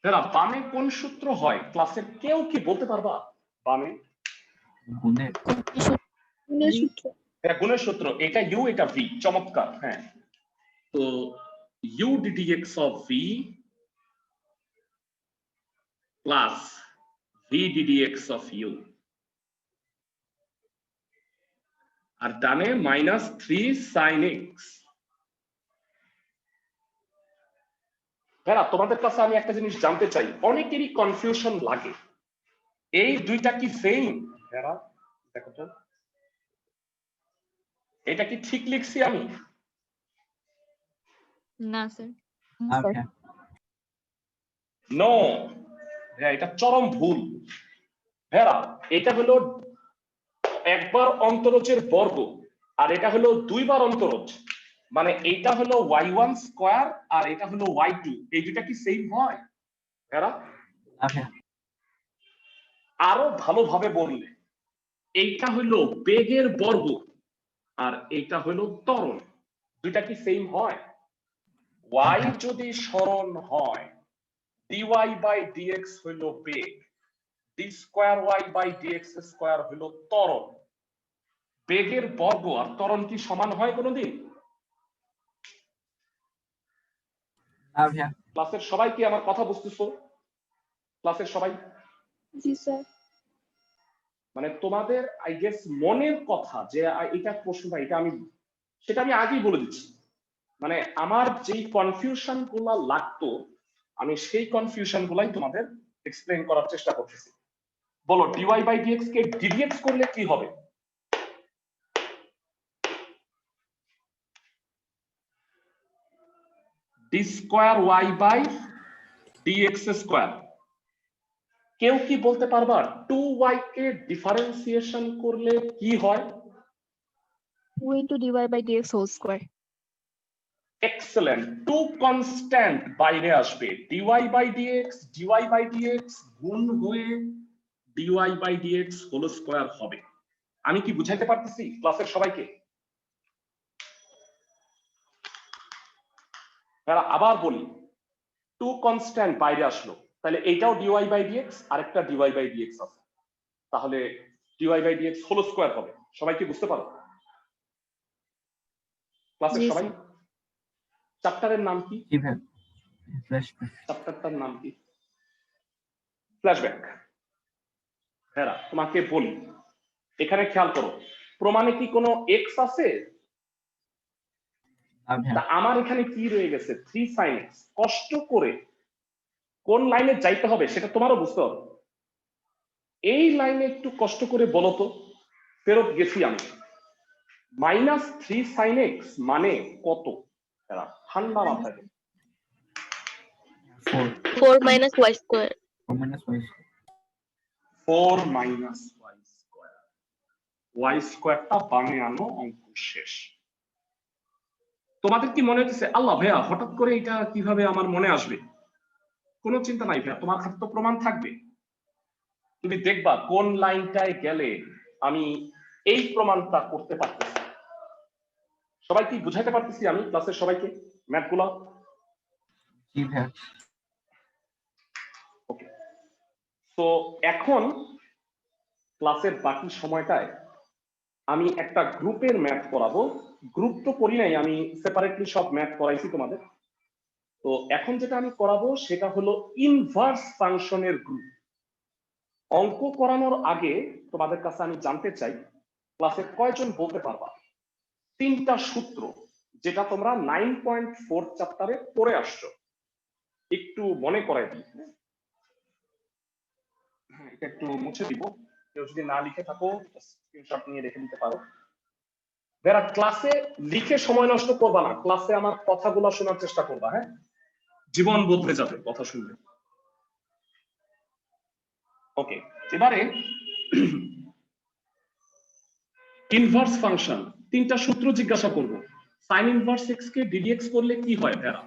দাদা বামে কোন সূত্র হয় ক্লাসের কেউ কি বলতে পারবা? বামে गुणे गुणन सूत्र। গুণের সূত্র, এটা u এটা v। চমৎকার। হ্যাঁ, তো u ddx of v plus v ddx of u, আর ডানে মাইনাস 3 sin x। ভাইরা তোমাদের কাছে আমি একটা জিনিস জানতে চাই, অনেকেরই কনফিউশন লাগে এই দুইটা কি সেম? ভাইরা দেখো তো এটা কি ঠিক লিখছি আমি? ना सर। अब है. নো, হ্যাঁ এটা চরম ভুল। ভেরা এটা হলো একবার অন্তরজের বর্গ, আর এটা হলো দুইবার অন্তরজ, মানে এইটা হলো y1 স্কয়ার আর এটা হলো y2, এই দুইটা কি সেম হয়? এরা না ভাইয়া। আরো ভালোভাবে বললে এইটা হলো বেগের বর্গ আর এইটা হলো ত্বরণ, দুইটা কি সেম হয়? y যদি সরণ হয় dy বাই dx হলো বেগ, d square y by dx square হলো ত্বরণ। বেগের বর্গ আর ত্বরণ কি সমান হয় কোনোদিন? না ভাইয়া। ক্লাসের সবাই কি আমার কথা বুঝতেছো? ক্লাসের সবাই? জি স্যার। মানে তোমাদের আই গেস মনের কথা যে এটা প্রশ্নটা এটা আমি সেটা আমি আগেই বলে দিচ্ছি, মানে আমার যেই কনফিউশন গুলা লাগতো আমি সেই কনফিউশন গুলাই তোমাদের এক্সপ্লেইন করার চেষ্টা করতেছি। বলো dy বাই dx কে dx করলে কি হবে? d square y by dx square. কেউ কি বলতে পারবা 2y কে ডিফারেন্সিয়েশন করলে কি হয়? 2 into dy by dx whole square. Excellent. Two constant বাইরে আসবে, dy বাই dx গুণ হয়ে dy by dx whole square হবে। আমি কি বুঝাইতে পারতেছি ক্লাসের সবাইকে? আবার বলি, টু কনস্ট্যান্ট বাইরে আসলো, তাহলে এইটাও dy বাই dx আরেকটা dy বাই dx আছে, তাহলে dy by dx whole square হবে। সবাই কি বুঝতে পারো? ক্লাসের জি সবাই? স্যার। চ্যাপ্টারের নাম কি? জি ভাইয়া। ফ্ল্যাশব্যাক। চ্যাপ্টারটার নাম কি? ফ্ল্যাশব্যাক। হ্যাঁ, তোমাকে বলি, এখানে খেয়াল করো, প্রমাণে কি কোনো এক্স আছে? না ভাইয়া। তা আমার এখানে কি রয়ে গেছে? 3 sin x। কষ্ট করে কোন লাইনে যাইতে হবে সেটা তোমারও বুঝতে হবে। এই লাইনে একটু কষ্ট করে বলো তো, ফেরত গেছি আমি। -3 sin x মানে কত? ঠান্ডা মাথায়। 4 4 minus y square. 4 minus y 4 minus y square. y স্কয়ারটা বামে আনো, অঙ্ক শেষ। তোমাদের কি মনে হচ্ছে আল্লাহ ভাইয়া হঠাৎ করে এটা কিভাবে আমার মনে আসবে? কোনো চিন্তা নাই ভাইয়া, তোমার হাতে তো প্রমাণ থাকবে। তুমি দেখবা কোন লাইনটায় গেলে আমি এই প্রমাণটা করতে পারতেছি। সবাই কি বুঝাইতে পারতেছি আমি ক্লাসের সবাইকে ম্যাথগুলো? জি ভাইয়া। ওকে, তো এখন ক্লাসের বাকি সময়টায় আমি একটা গ্রুপের ম্যাথ করাবো। গ্রুপ তো করি নাই, আমি সেপারেটলি সব ম্যাথ করাইছি তোমাদের। তো এখন যেটা আমি করাবো সেটা হলো ইনভার্স ফাংশনের গ্রুপ। অঙ্ক করানোর আগে তোমাদের কাছে আমি জানতে চাই ক্লাসে কয়জন বলতে পারবা তিনটা সূত্র যেটা তোমরা 9.4 চ্যাপ্টারে পড়ে আসছো? একটু মনে করাই দিই। এটা একটু মুছে দিব, কেউ যদি না লিখে থাকো স্ক্রিনশট নিয়ে রেখে দিতে পারো। যারা ক্লাসে লিখে সময় নষ্ট করবা না, ক্লাসে আমার কথাগুলো শোনার চেষ্টা করবা। হ্যাঁ, জীবন বদলে যাবে কথা শুনলে। ওকে, এবারে ইনভার্স ফাংশন তিনটা সূত্র জিজ্ঞাসা করব। sin ইনভার্স x কে ddx করলে কি হয় ভাইয়া?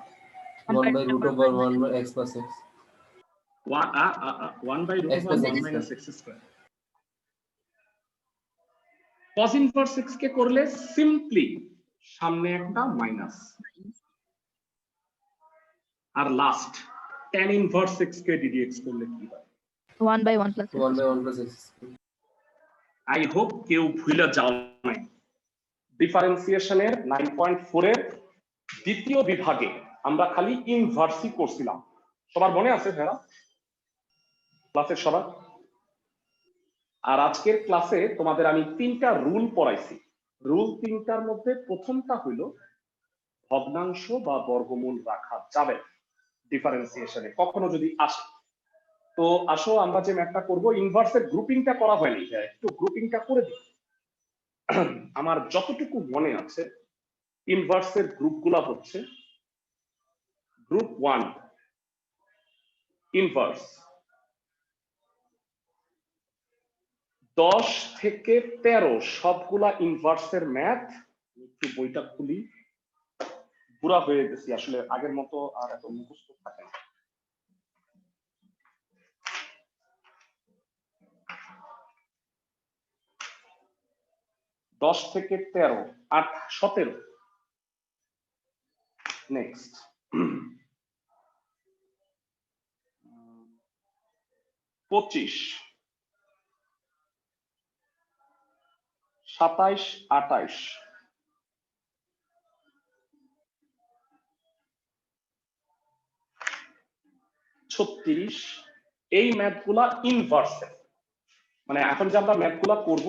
1 by root over 1 by x plus x. 1 by root X over plus 1 x minus x square. cos inverse x কে করলে সিম্পলি সামনে একটা মাইনাস, আর লাস্ট tan ইনভার্স x কে ddx করলে কি হয়? 1 by 1 plus 1 by 1 plus x. I hope কেউ ভুলে যাও নাই। ডিফারেন্সিয়েশনের 9.4 এর দ্বিতীয় বিভাগে আমরা খালি ইনভার্সই করছিলাম। সবার মনে আছে ভাইরা ক্লাসের সবার? আর আজকের ক্লাসে তোমাদের আমি তিনটা রুল পড়াইছি। রুল তিনটার মধ্যে প্রথমটা হইল ভগ্নাংশ বা বর্গমূল রাখা যাবে ডিফারেন্সিয়েশনে কখনো যদি আসে। তো আসো আমরা যে ম্যাথটা করব, ইনভার্সের গ্রুপিংটা করা হয়নি, একটু গ্রুপিংটা করে দিই। আমার যতটুকু মনে আছে ইনভার্সের গ্রুপগুলা হচ্ছে গ্রুপ 1 ইনভার্স, 10 থেকে 13 সবগুলা ইনভার্সের ম্যাথ। একটু বইটা খুলি, বুড়া হয়ে গেছি আসলে, আগের মতো আর এত মুখস্থ থাকে না। দশ থেকে 13, 8, 17। নেক্সট 25, 27, 28, 36। এই ম্যাথগুলা ইনভার্সের, মানে এখন যে আমরা ম্যাথগুলা করব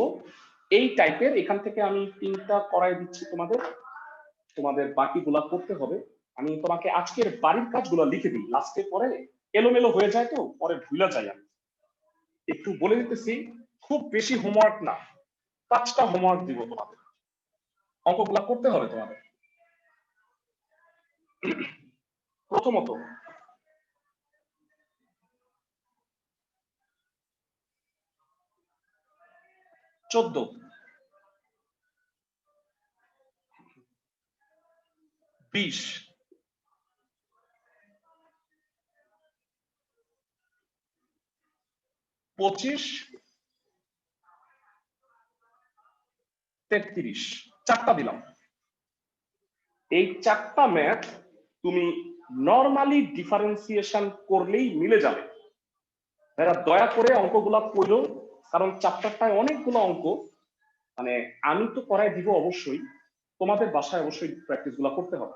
এই টাইপের। এখান থেকে আমি 3টা করাই দিচ্ছি তোমাদের, তোমাদের বাকিগুলা করতে হবে। আমি তোমাকে আজকের বাড়ির কাজগুলো লিখে দিই, লাস্টে পরে এলোমেলো হয়ে যায় তো পরে ভুলে যাই। আমি একটু বলে দিতেছি, খুব বেশি হোমওয়ার্ক না, 5টা হোমওয়ার্ক দিব তোমাদের, অঙ্কগুলা করতে হবে তোমাদের। প্রথমত, চোদ্দ, 20, 25, 33, 4টা দিলাম। এই 4টা ম্যাথ তুমি নরমালি ডিফারেন্সিয়েশন করলেই মিলে যাবে। এরা দয়া করে অঙ্কগুলা পড়ো, কারণ চ্যাপ্টারটায় অনেকগুলো অঙ্ক, মানে আমি তো করাই দিব অবশ্যই, তোমাদের বাসায় অবশ্যই প্র্যাকটিস গুলা করতে হবে।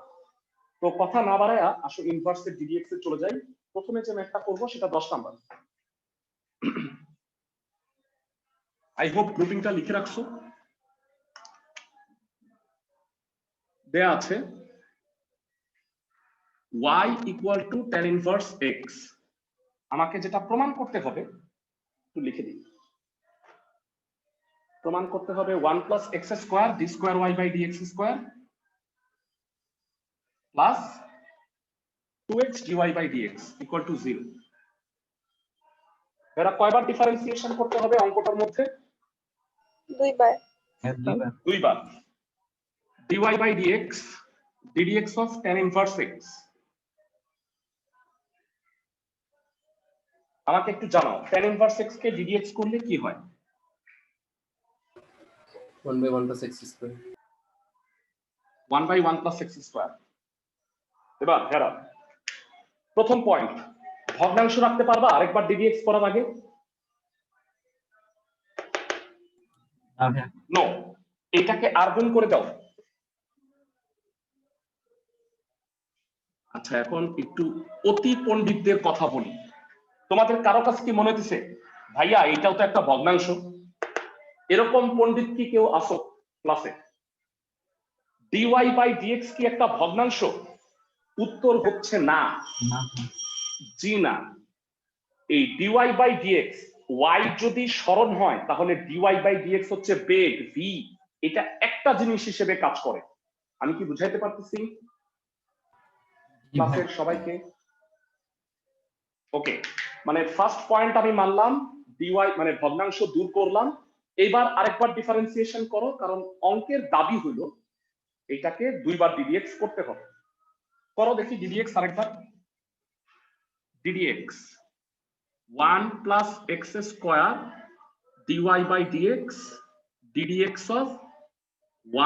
তো কথা না বাড়ায় আসো ইনভার্সের ডিডিএক্স এ চলে যাই। প্রথমে যে ম্যাথটা করবো সেটা 10 নাম্বার। আই হোপ গ্রুপিংটা লিখে রাখছো। দেয়া আছে y equal two tan inverse x। আমাকে যেটা প্রমাণ করতে হবে একটু লিখে দিই। প্রমাণ করতে হবে 1 plus x square d square y by dx square plus 2x dy by dx equal to 0। এরা কয়বার ডিফারেন্সিয়েশন করতে হবে অঙ্কটার মধ্যে? 2বার। দুইবার। dy by dx ddx of tan inverse x। আমাকে একটু জানাও tan ইনভার্স x কে ddx করলে কি হয়? 1/1 plus x square. 1/1 plus x square. এবার হেরা, প্রথম পয়েন্ট, ভগ্নাংশ রাখতে পারবা আরেকবার ddx করার আগে? নো, এটাকে আর গুণ করে দাও। আচ্ছা, এখন একটু অতি পণ্ডিতদের কথা বলি। তোমাদের কারো কাছে কি মনে হচ্ছে ভাইয়া এটাও তো একটা ভগ্নাংশ? এরকম পণ্ডিত কি কেউ আসো ক্লাসে? dy বাই dx কি একটা ভগ্নাংশ? উত্তর হচ্ছে না, জি না। এই dy বাই dx, y যদি সরণ হয় তাহলে dy বাই dx হচ্ছে বেগ v, এটা একটা জিনিস হিসেবে কাজ করে। আমি কি বুঝাইতে পারতেছি ক্লাসের সবাইকে? ওকে, মানে ফার্স্ট পয়েন্ট আমি মানলাম, dy মানে ভগ্নাংশ দূর করলাম। এবার আরেকবার ডিফারেন্সিয়েশন করো, কারণ অঙ্কের দাবি হলো এটাকে 2বার ddx করতে হবে। করো দেখি ddx আরেকবার। ddx 1 plus x square dy by dx ddx of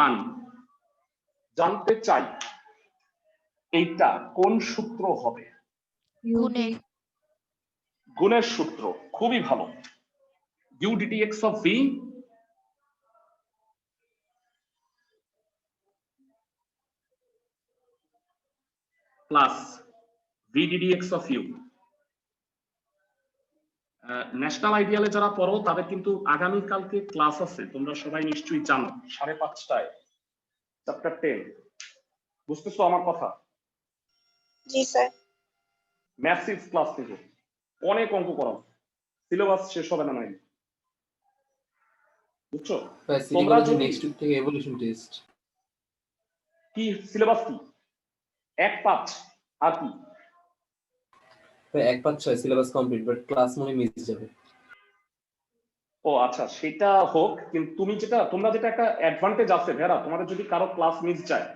1। জানতে চাই এইটা কোন সূত্র হবে? গুণের। গুণের সূত্র, খুবই ভালো। u ddx of v plus v ddx of u। National আইডিয়ালে যারা পড়ো তাদের কিন্তু আগামী কালকে ক্লাস আছে, তোমরা সবাই নিশ্চয়ই জানো, 5:30টায়, চ্যাপ্টার 10। বুঝতেছো আমার কথা? জি স্যার। ম্যাসিভ ক্লাস থেকে অনেক অঙ্ক করাও, সিলেবাস শেষ হবে না নাই, বুঝছো? তোমরা যদি নেক্সট উইক থেকে এভলিউশন টেস্ট। কি সিলেবাস কি? 1-5 আর কি? 1-5-6 সিলেবাস কমপ্লিট, বাট ক্লাস মনে মিস যাবে। ও আচ্ছা, সেটা হোক, কিন্তু তোমরা যেটা একটা অ্যাডভান্টেজ আছে ভেরা, তোমাদের যদি কারো ক্লাস মিস যায়,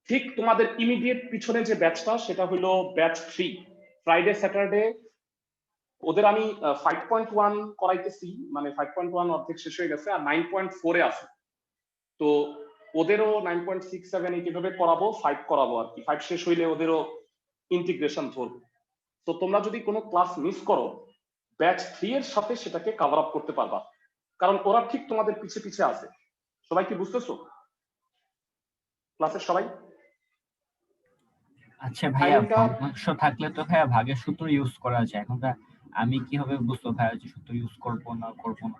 ঠিক তোমাদের ইমিডিয়েট পিছনে যে ব্যাচটা সেটা হলো ব্যাচ 3, ফ্রাইডে স্যাটারডে। ওদের আমি 5.1 করাইতেছি, মানে 5.1 অর্ধেক শেষ হয়ে গেছে, আর 9.4 এ আছে। তো ওদেরও 9.6, 7, 8 এভাবে করাবো, 5 করাবো আর কি। 5 শেষ হইলে ওদেরও ইন্টিগ্রেশন ধরবে। তো তোমরা যদি কোনো ক্লাস মিস করো, ব্যাচ 3 এর সাথে সেটাকে কভার আপ করতে পারবা, কারণ ওরা ঠিক তোমাদের পিছে পিছে আছে। সবাই কি বুঝতেছো? ক্লাসের সবাই? আচ্ছা ভাইয়া, টাইমটা ভগ্নাংশ থাকলে তো ভাইয়া ভাগের সূত্র ইউজ করা যায়। এখন আমি কিভাবে বুঝবো ভাইয়া যে সূত্র ইউজ করবো না করবো না?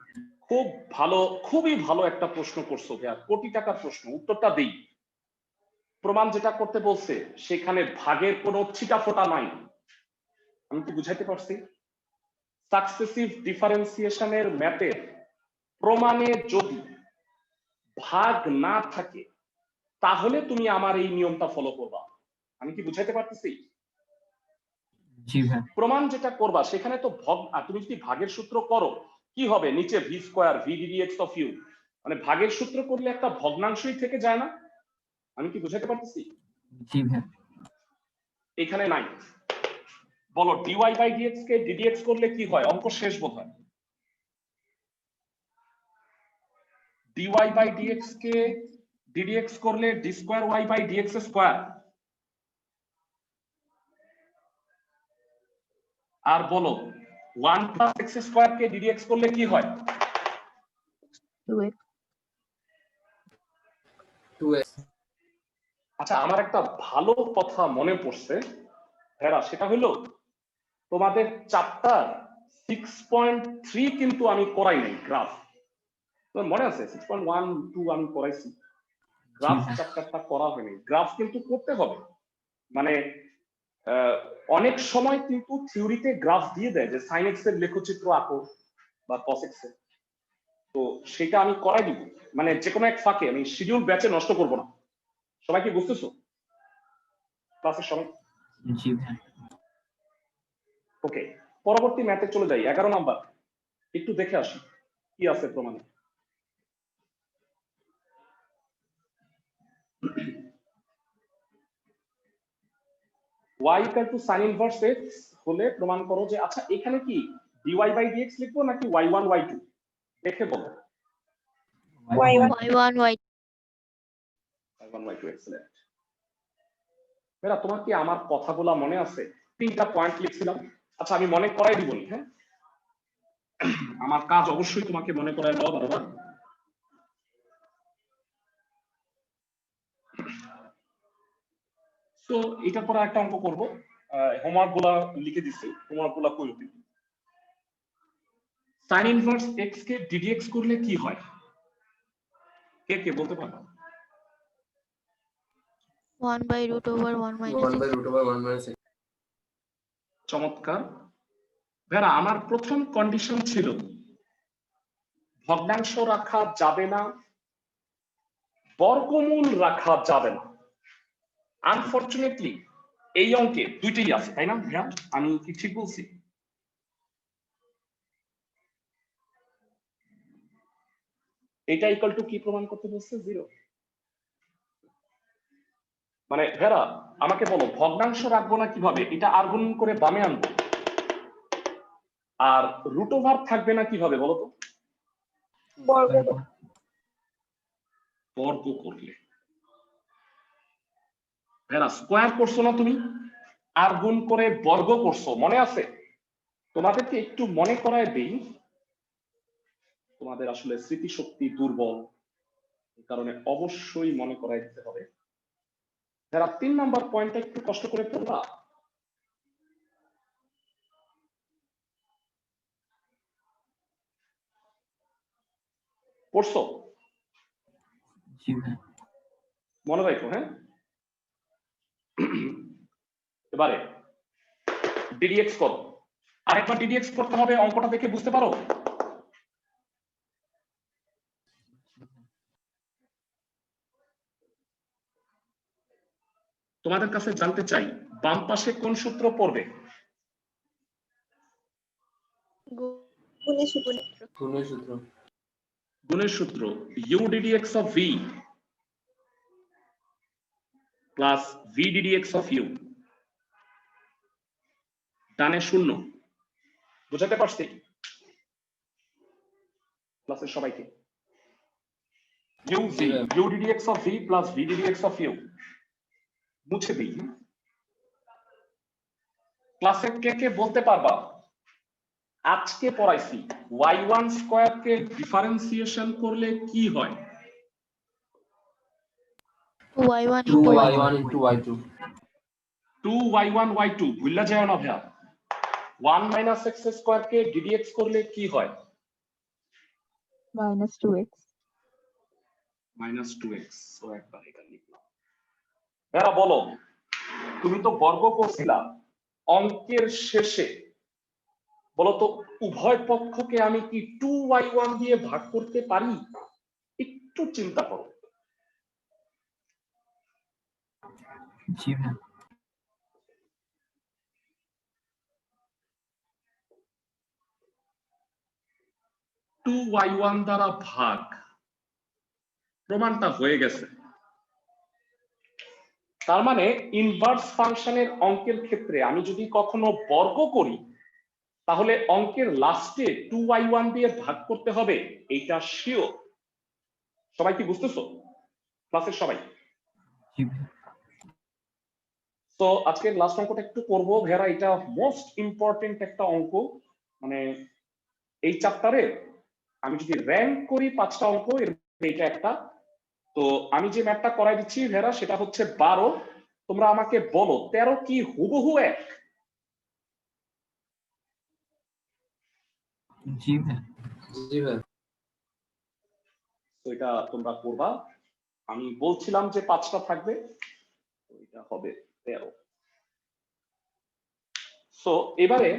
খুব ভালো, খুবই ভালো একটা প্রশ্ন করছো ভাইয়া, কোটি টাকার প্রশ্ন। উত্তরটা দেই। প্রমাণ যেটা করতে বলছে সেখানে ভাগের কোনো ছিটা ফোটা নাই। আমি কি বুঝাইতে পারছি? সাকসেসিভ ডিফারেন্সিয়েশনের ম্যাথের প্রমাণে যদি ভাগ না থাকে, তাহলে তুমি আমার এই নিয়মটা ফলো করবা। আমি কি বুঝাইতে পারতেছি? জি ভাই। প্রমাণ যেটা করবা সেখানে তো তুমি যদি ভাগের সূত্র করো, কি হবে? নিচে v square v ddx of u, মানে ভাগের সূত্র করলে একটা ভগ্নাংশই থেকে যায় না। আমি কি বুঝাইতে পারতেছি? জি ভাই। এখানে নাই। বলো ডিওয়াই বাই ডিএক্স কে ডিডিএক্স করলে কি হয়? অঙ্ক শেষ বোধ হয়। ডিওয়াই বাই ডিএক্স কে ডিডিএক্স করলে d square y by dx square. আর বলো 1 প্লাস এক্স স্কোয়ার কে ডিডিএক্স করলে কি হয়? 2x. 2x. আচ্ছা, আমার একটা ভালো কথা মনে পড়ছে হেরা, সেটা হলো তোমাদের চ্যাপ্টার 6.3 কিন্তু আমি করাই নাই গ্রাফ। তোমার মনে আছে? 6.1, 2 আমি করাইছি, গ্রাফ চ্যাপ্টারটা করা হয়নি। গ্রাফ কিন্তু করতে হবে, মানে অনেক সময় কিন্তু থিওরিতে গ্রাফ দিয়ে দেয় যে সাইন এক্স এর লেখচিত্র আঁকো বা কস এক্স এর। তো সেটা আমি করাই দিব, মানে যে কোনো এক ফাঁকে। আমি শিডিউল ব্যাচে নষ্ট করব না। সবাই কি বুঝতেছো? ক্লাসের সময়? জি ভাই। ওকে, পরবর্তী ম্যাথে চলে যাই। 11 নাম্বার, একটু দেখে আসি কি আছে প্রমাণে। y equal two sin inverse x হলে প্রমাণ করো যে, আচ্ছা এখানে কি dy বাই dx লিখবো নাকি y1 y2? দেখে বলো। y1. y1 y y1 y2, excellent. বেটা, তোমার কি আমার কথাগুলো মনে আছে? 3টা পয়েন্ট লিখছিলাম। আচ্ছা, আমি মনে করাই দিব নি, হ্যাঁ? আমার কাজ অবশ্যই তোমাকে মনে করাই দেওয়া, বারবার। তো এটার পরে একটা অঙ্ক করবো। হোমওয়ার্ক গুলা লিখে দিচ্ছি, হোমওয়ার্ক গুলা করে দিই। সাইন ইনভার্স এক্স কে ডিডিএক্স করলে কি হয়? কে কে বলতে পারবে? 1 by root over 1 minus 1 by x. root over 1 minus x. চমৎকার। ভেরা, আমার প্রথম কন্ডিশন ছিল ভগ্নাংশ রাখা যাবে না, বর্গমূল রাখা যাবে না। আনফরচুনেটলি এই অঙ্কে দুইটাই আছে, তাই না ভেরা? আমি কি ঠিক বলছি? এটা ইকুয়াল টু কি প্রমাণ করতে বলছে? 0। মানে ভেরা, আমাকে বলো ভগ্নাংশ রাখবো না কিভাবে? এটা আর গুণ করে বামে আনবো, আর রুট ওভার থাকবে না কিভাবে বলো তো? বর্গ করলে। ভেরা, স্কোয়ার করছো না তুমি, আর গুণ করে বর্গ করছো, মনে আছে? তোমাদেরকে একটু মনে করায় দেই, তোমাদের আসলে স্মৃতিশক্তি দুর্বল, এই কারণে অবশ্যই মনে করাই দিতে হবে। যারা 3 নাম্বার পয়েন্টটা একটু কষ্ট করে পড়বা। পড়ছো? জি ভাই। মনে রাখো, হ্যাঁ? এবারে ডিডিএক্স করো। আরেকবার ডিডিএক্স করতে হবে, অঙ্কটা দেখে বুঝতে পারো? তোমাদের কাছে জানতে চাই, বাম পাশে কোন সূত্র পড়বে? গুণের সূত্র গুণের সূত্র u ddx of v plus v ddx of u ডানে শূন্য। বুঝাতে পারছি ক্লাসের সবাইকে? u ddx of v plus v ddx of u মুছে দিই। ক্লাসে কে কে বলতে পারবা আজকে পড়াইছি y1 স্কয়ার কে ডিফারেন্সিয়েশন করলে কি হয়? 2y1 2y1 into y2 2y1 y2 ভুললা যায় না ভাইয়া। 1 মাইনাস x স্কয়ার কে ddx করলে কি হয়? minus 2x. Minus 2x। So একবার এটা লিখলাম। ভাইয়া বলো, তুমি তো বর্গ করছিলা, অঙ্কের শেষে বলো তো উভয় পক্ষকে আমি কি 2y1 দিয়ে ভাগ করতে পারি? একটু চিন্তা করো। জি ভাইয়া। 2y1 দ্বারা ভাগ, প্রমাণটা হয়ে গেছে। তার মানে ইনভার্স ফাংশনের অঙ্কের ক্ষেত্রে আমি যদি কখনো বর্গ করি তাহলে অঙ্কের লাস্টে 2y1 দিয়ে ভাগ করতে হবে, এইটা শিওর। সবাই কি বুঝতেছো? ক্লাসের সবাই? জি ভাইয়া। তো আজকের লাস্ট অঙ্কটা একটু করব ভেরা, এটা মোস্ট ইম্পর্টেন্ট একটা অঙ্ক। মানে এই চ্যাপ্টারে আমি যদি র্যাঙ্ক করি 5টা অঙ্ক, এর এটা একটা। তো আমি যে ম্যাথটা করাই দিচ্ছি ভেরা সেটা হচ্ছে 12। তোমরা আমাকে বলো 13 কি হুবহু এক? জি ভাইয়া। জি ভাই তো এটা তোমরা করবা। আমি বলছিলাম যে 5টা থাকবে, তো এটা হবে 13। সো এবারে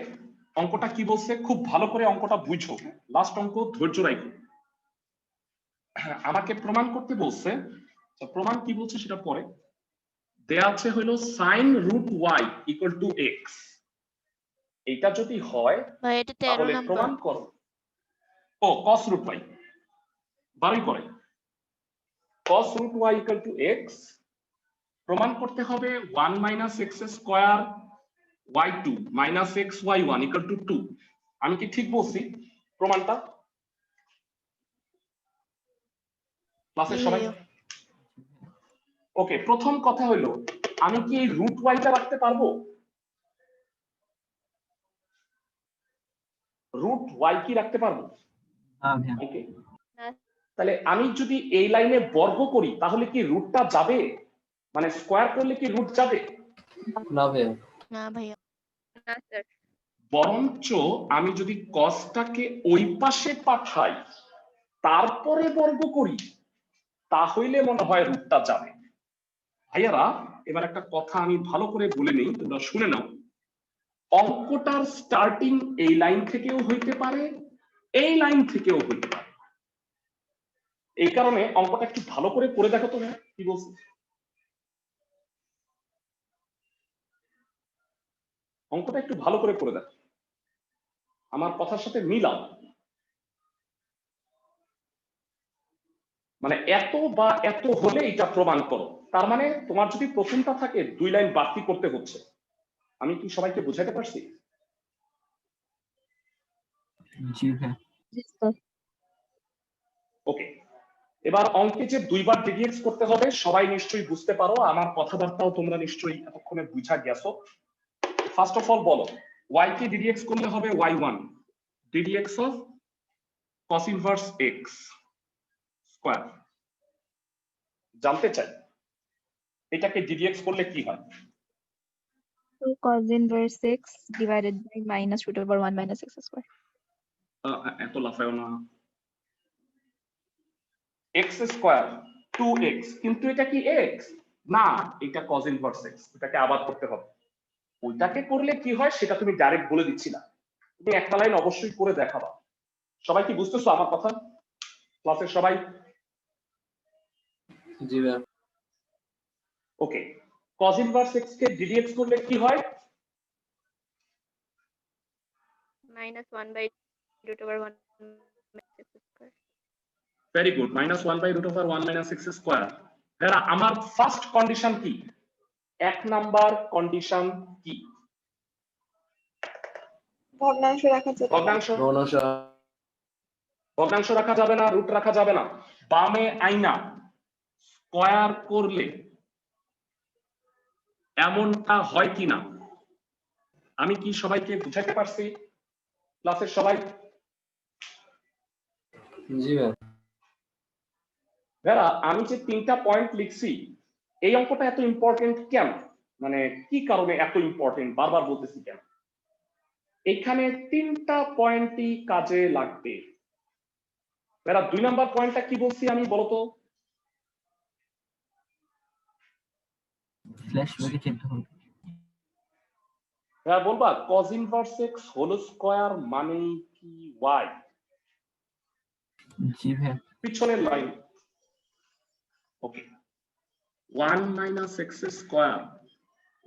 অঙ্কটা কি বলছে খুব ভালো করে অঙ্কটা বুঝো, লাস্ট অঙ্ক ধৈর্য রাখো। আমাকে প্রমাণ করতে বলছে, তো প্রমাণ কি বলছে সেটা পরে। দেয়া আছে হলো sin root y equal to x। এইটা যদি হয় ভাই এটা 13 তাহলে নাম্বার। প্রমাণ করো। ও cos root y বারই করে cos root y equal to x প্রমাণ করতে হবে 1 minus x square y2 minus x y1 equal to 2। আমি কি ঠিক বলছি প্রমাণটা? ক্লাসের সবাই? ওকে, প্রথম কথা হলো আমি কি এই রুট ওয়াইটা রাখতে পারবো? রুট ওয়াই কি রাখতে পারবো? হ্যাঁ ভাইয়া। ওকে, তাহলে আমি যদি এই লাইনে বর্গ করি তাহলে কি রুটটা যাবে? মানে স্কয়ার করলে কি রুট যাবে? না ভাই না ভাইয়া। না স্যার। বরঞ্চ আমি যদি কসটাকে ওই পাশে পাঠাই তারপরে বর্গ করি তাহলে মনে হয় রুটটা যাবে। ভাইয়ারা এবার একটা কথা আমি ভালো করে বলে নেই, তোমরা শুনে নাও। অঙ্কটার স্টার্টিং এই লাইন থেকেও হইতে পারে, এই লাইন থেকেও হইতে পারে। এই কারণে অঙ্কটা একটু ভালো করে পড়ে দেখো তো কি বলছে। অঙ্কটা একটু ভালো করে পড়ে দেখো, আমার কথার সাথে মিলাও। মানে এত বা এত হলে এটা প্রমাণ করো, তার মানে তোমার যদি প্রথমটা থাকে 2 লাইন বাড়তি করতে হচ্ছে। আমি কি সবাইকে বোঝাতে পারছি? জি ভাইয়া। Yes, sir. ওকে, এবার অঙ্কে যে 2 বার ডিডিএক্স করতে হবে সবাই নিশ্চয়ই বুঝতে পারো, আমার কথাবার্তাও তোমরা নিশ্চয়ই এতক্ষণে বুঝা গেছো। ফার্স্ট অফ অল বলো y কে ডিডিএক্স করলে হবে y1 ddx of cos inverse x square. জানতে চাই এটাকে ডিডিএক্স করলে কি হয়? 2 cos inverse x divided by minus root over 1 minus x square. এত লাফায়ও না। x স্কয়ার 2x, কিন্তু এটা কি x না, এটা cos ইনভার্স x। এটাকে আবার করতে হবে। ওইটাকে করলে কি হয় সেটা তুমি ডাইরেক্ট বলে দিচ্ছি না, তুমি একটা লাইন অবশ্যই করে দেখাবা। সবাই কি বুঝতেছো আমার কথা? ক্লাসের সবাই? জি ভাই ওকে, cos ইনভার্স x কে ডিডিএক্স করলে কি হয়? Minus 1 by root over 1 minus x square. Very good, -1/√1 - x square. এরা আমার ফার্স্ট কন্ডিশন কি? এক নাম্বার কন্ডিশন কি? ভগ্নাংশ রাখা যাবে না। ভগ্নাংশ ভগ্নাংশ ভগ্নাংশ রাখা যাবে না, রুট রাখা যাবে না। বামে আইনা স্কয়ার করলে এমনটা হয় কিনা আমি কি সবাইকে বুঝাইতে পারছি? ক্লাসের সবাই? জি ভাইয়া। ভাইরা আমি যে তিনটা পয়েন্ট লিখছি এই অঙ্কটা এত ইম্পর্টেন্ট কেন? মানে কি কারণে এত ইম্পর্টেন্ট বারবার বলতেছি কেন? এখানে তিনটা পয়েন্টই কাজে লাগবে। ভাইরা 2 নাম্বার পয়েন্টটা কি বলছি আমি বলতো? স্ল্যাশ ব্রেকে চিনতে হবে। ভাইয়া বলবা cos inverse x whole square মানে কি y? জি ভাইয়া। পিছনের লাইন। Okay, 1 - x square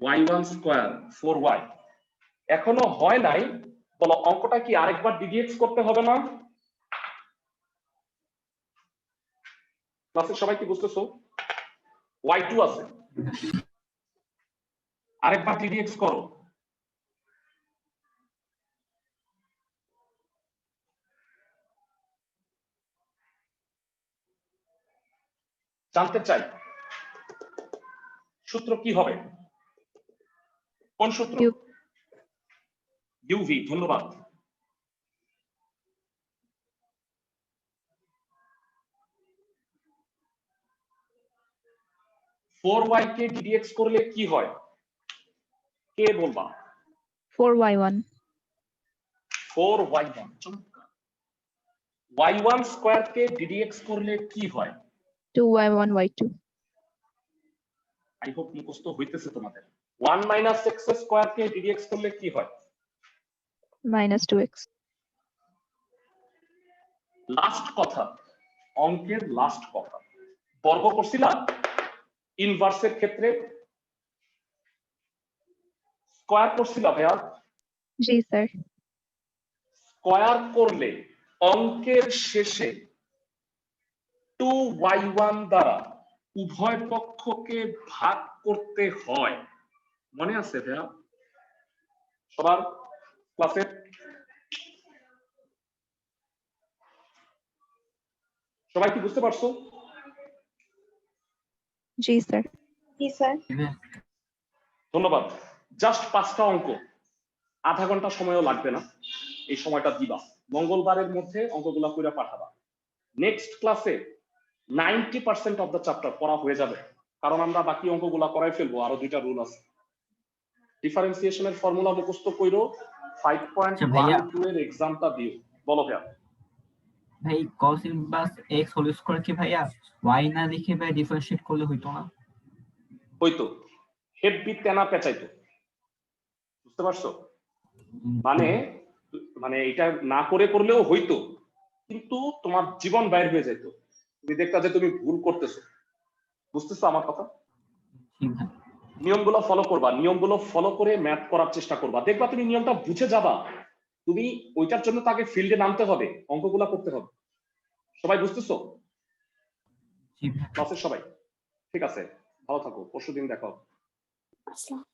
y1 square 4y। এখনো হয় নাই, বলো অঙ্কটা কি আরেকবার ডিডিএক্স করতে হবে না? ক্লাসের সবাই কি বুঝতেছো? y2 আছে, আরেকবার ডিডিএক্স করো। জানতে চাই সূত্র কি হবে? কোন সূত্র? U। ইউভি। ধন্যবাদ। ফোর ওয়াই কে ডিডিএক্স করলে কি হয় কে বলবা? 4y1 4y1। y1 স্কয়ার কে ডিডিএক্স করলে কি হয়? 2y1 y2 আই হোপ মুখস্থ হইতেছে তোমাদের। 1 - x স্কয়ার কে ডিডিএক্স করলে কি হয়? minus 2x লাস্ট কথা, অঙ্কের লাস্ট কথা, বর্গ করছিলাম ইনভার্সের ক্ষেত্রে স্কয়ার করছিলাম ভাইয়া। জি স্যার স্কয়ার করলে অঙ্কের শেষে 2y1 দ্বারা উভয় পক্ষকে ভাগ করতে হয়। মনে আছে ভাইয়া সবার ক্লাসে? সবাই কি বুঝতে পারছো? জি স্যার জি স্যার। জি ভাইয়া। ধন্যবাদ। জাস্ট 5টা অঙ্ক, আধা ঘন্টা সময়ও লাগবে না, এই সময়টা দিবা। মঙ্গলবারের মধ্যে অঙ্কগুলা কইরা পাঠাবা। নেক্সট ক্লাসে 90% অফ দ্য চ্যাপ্টার পড়া হয়ে যাবে, কারণ আমরা বাকি অঙ্কগুলা করাই ফেলবো। আরো 2টা রুল আছে। ডিফারেন্সিয়েশনের ফর্মুলা মুখস্থ কইরো, 5.12 এর এক্সামটা দিও। বলো ভাইয়া। ভাই cos inverse x whole square কি ভাইয়া y না লিখে ভাই ডিফারেন্সিয়েট করলে হইতো না? হয়তো হেডবি তেনা পেঁচাইতো। বুঝতে পারছো? মানে মানে এটা না করে করলেও হইতো, কিন্তু তোমার জীবন বাইরে হয়ে যাইতো। তুমি দেখতা যে তুমি ভুল করতেছো। বুঝতেছো আমার কথা? জি ভাই। নিয়মগুলো ফলো করবা, নিয়মগুলো ফলো করে ম্যাথ করার চেষ্টা করবা। দেখবা তুমি নিয়মটা বুঝে যাবা। তুমি ওইটার জন্য তাকে ফিল্ডে নামতে হবে, অঙ্কগুলা করতে হবে। সবাই বুঝতেছো? জি ভাই। ক্লাসের সবাই ঠিক আছে? ভালো থাকো, পরশুদিন দেখা হবে। আসসালাম।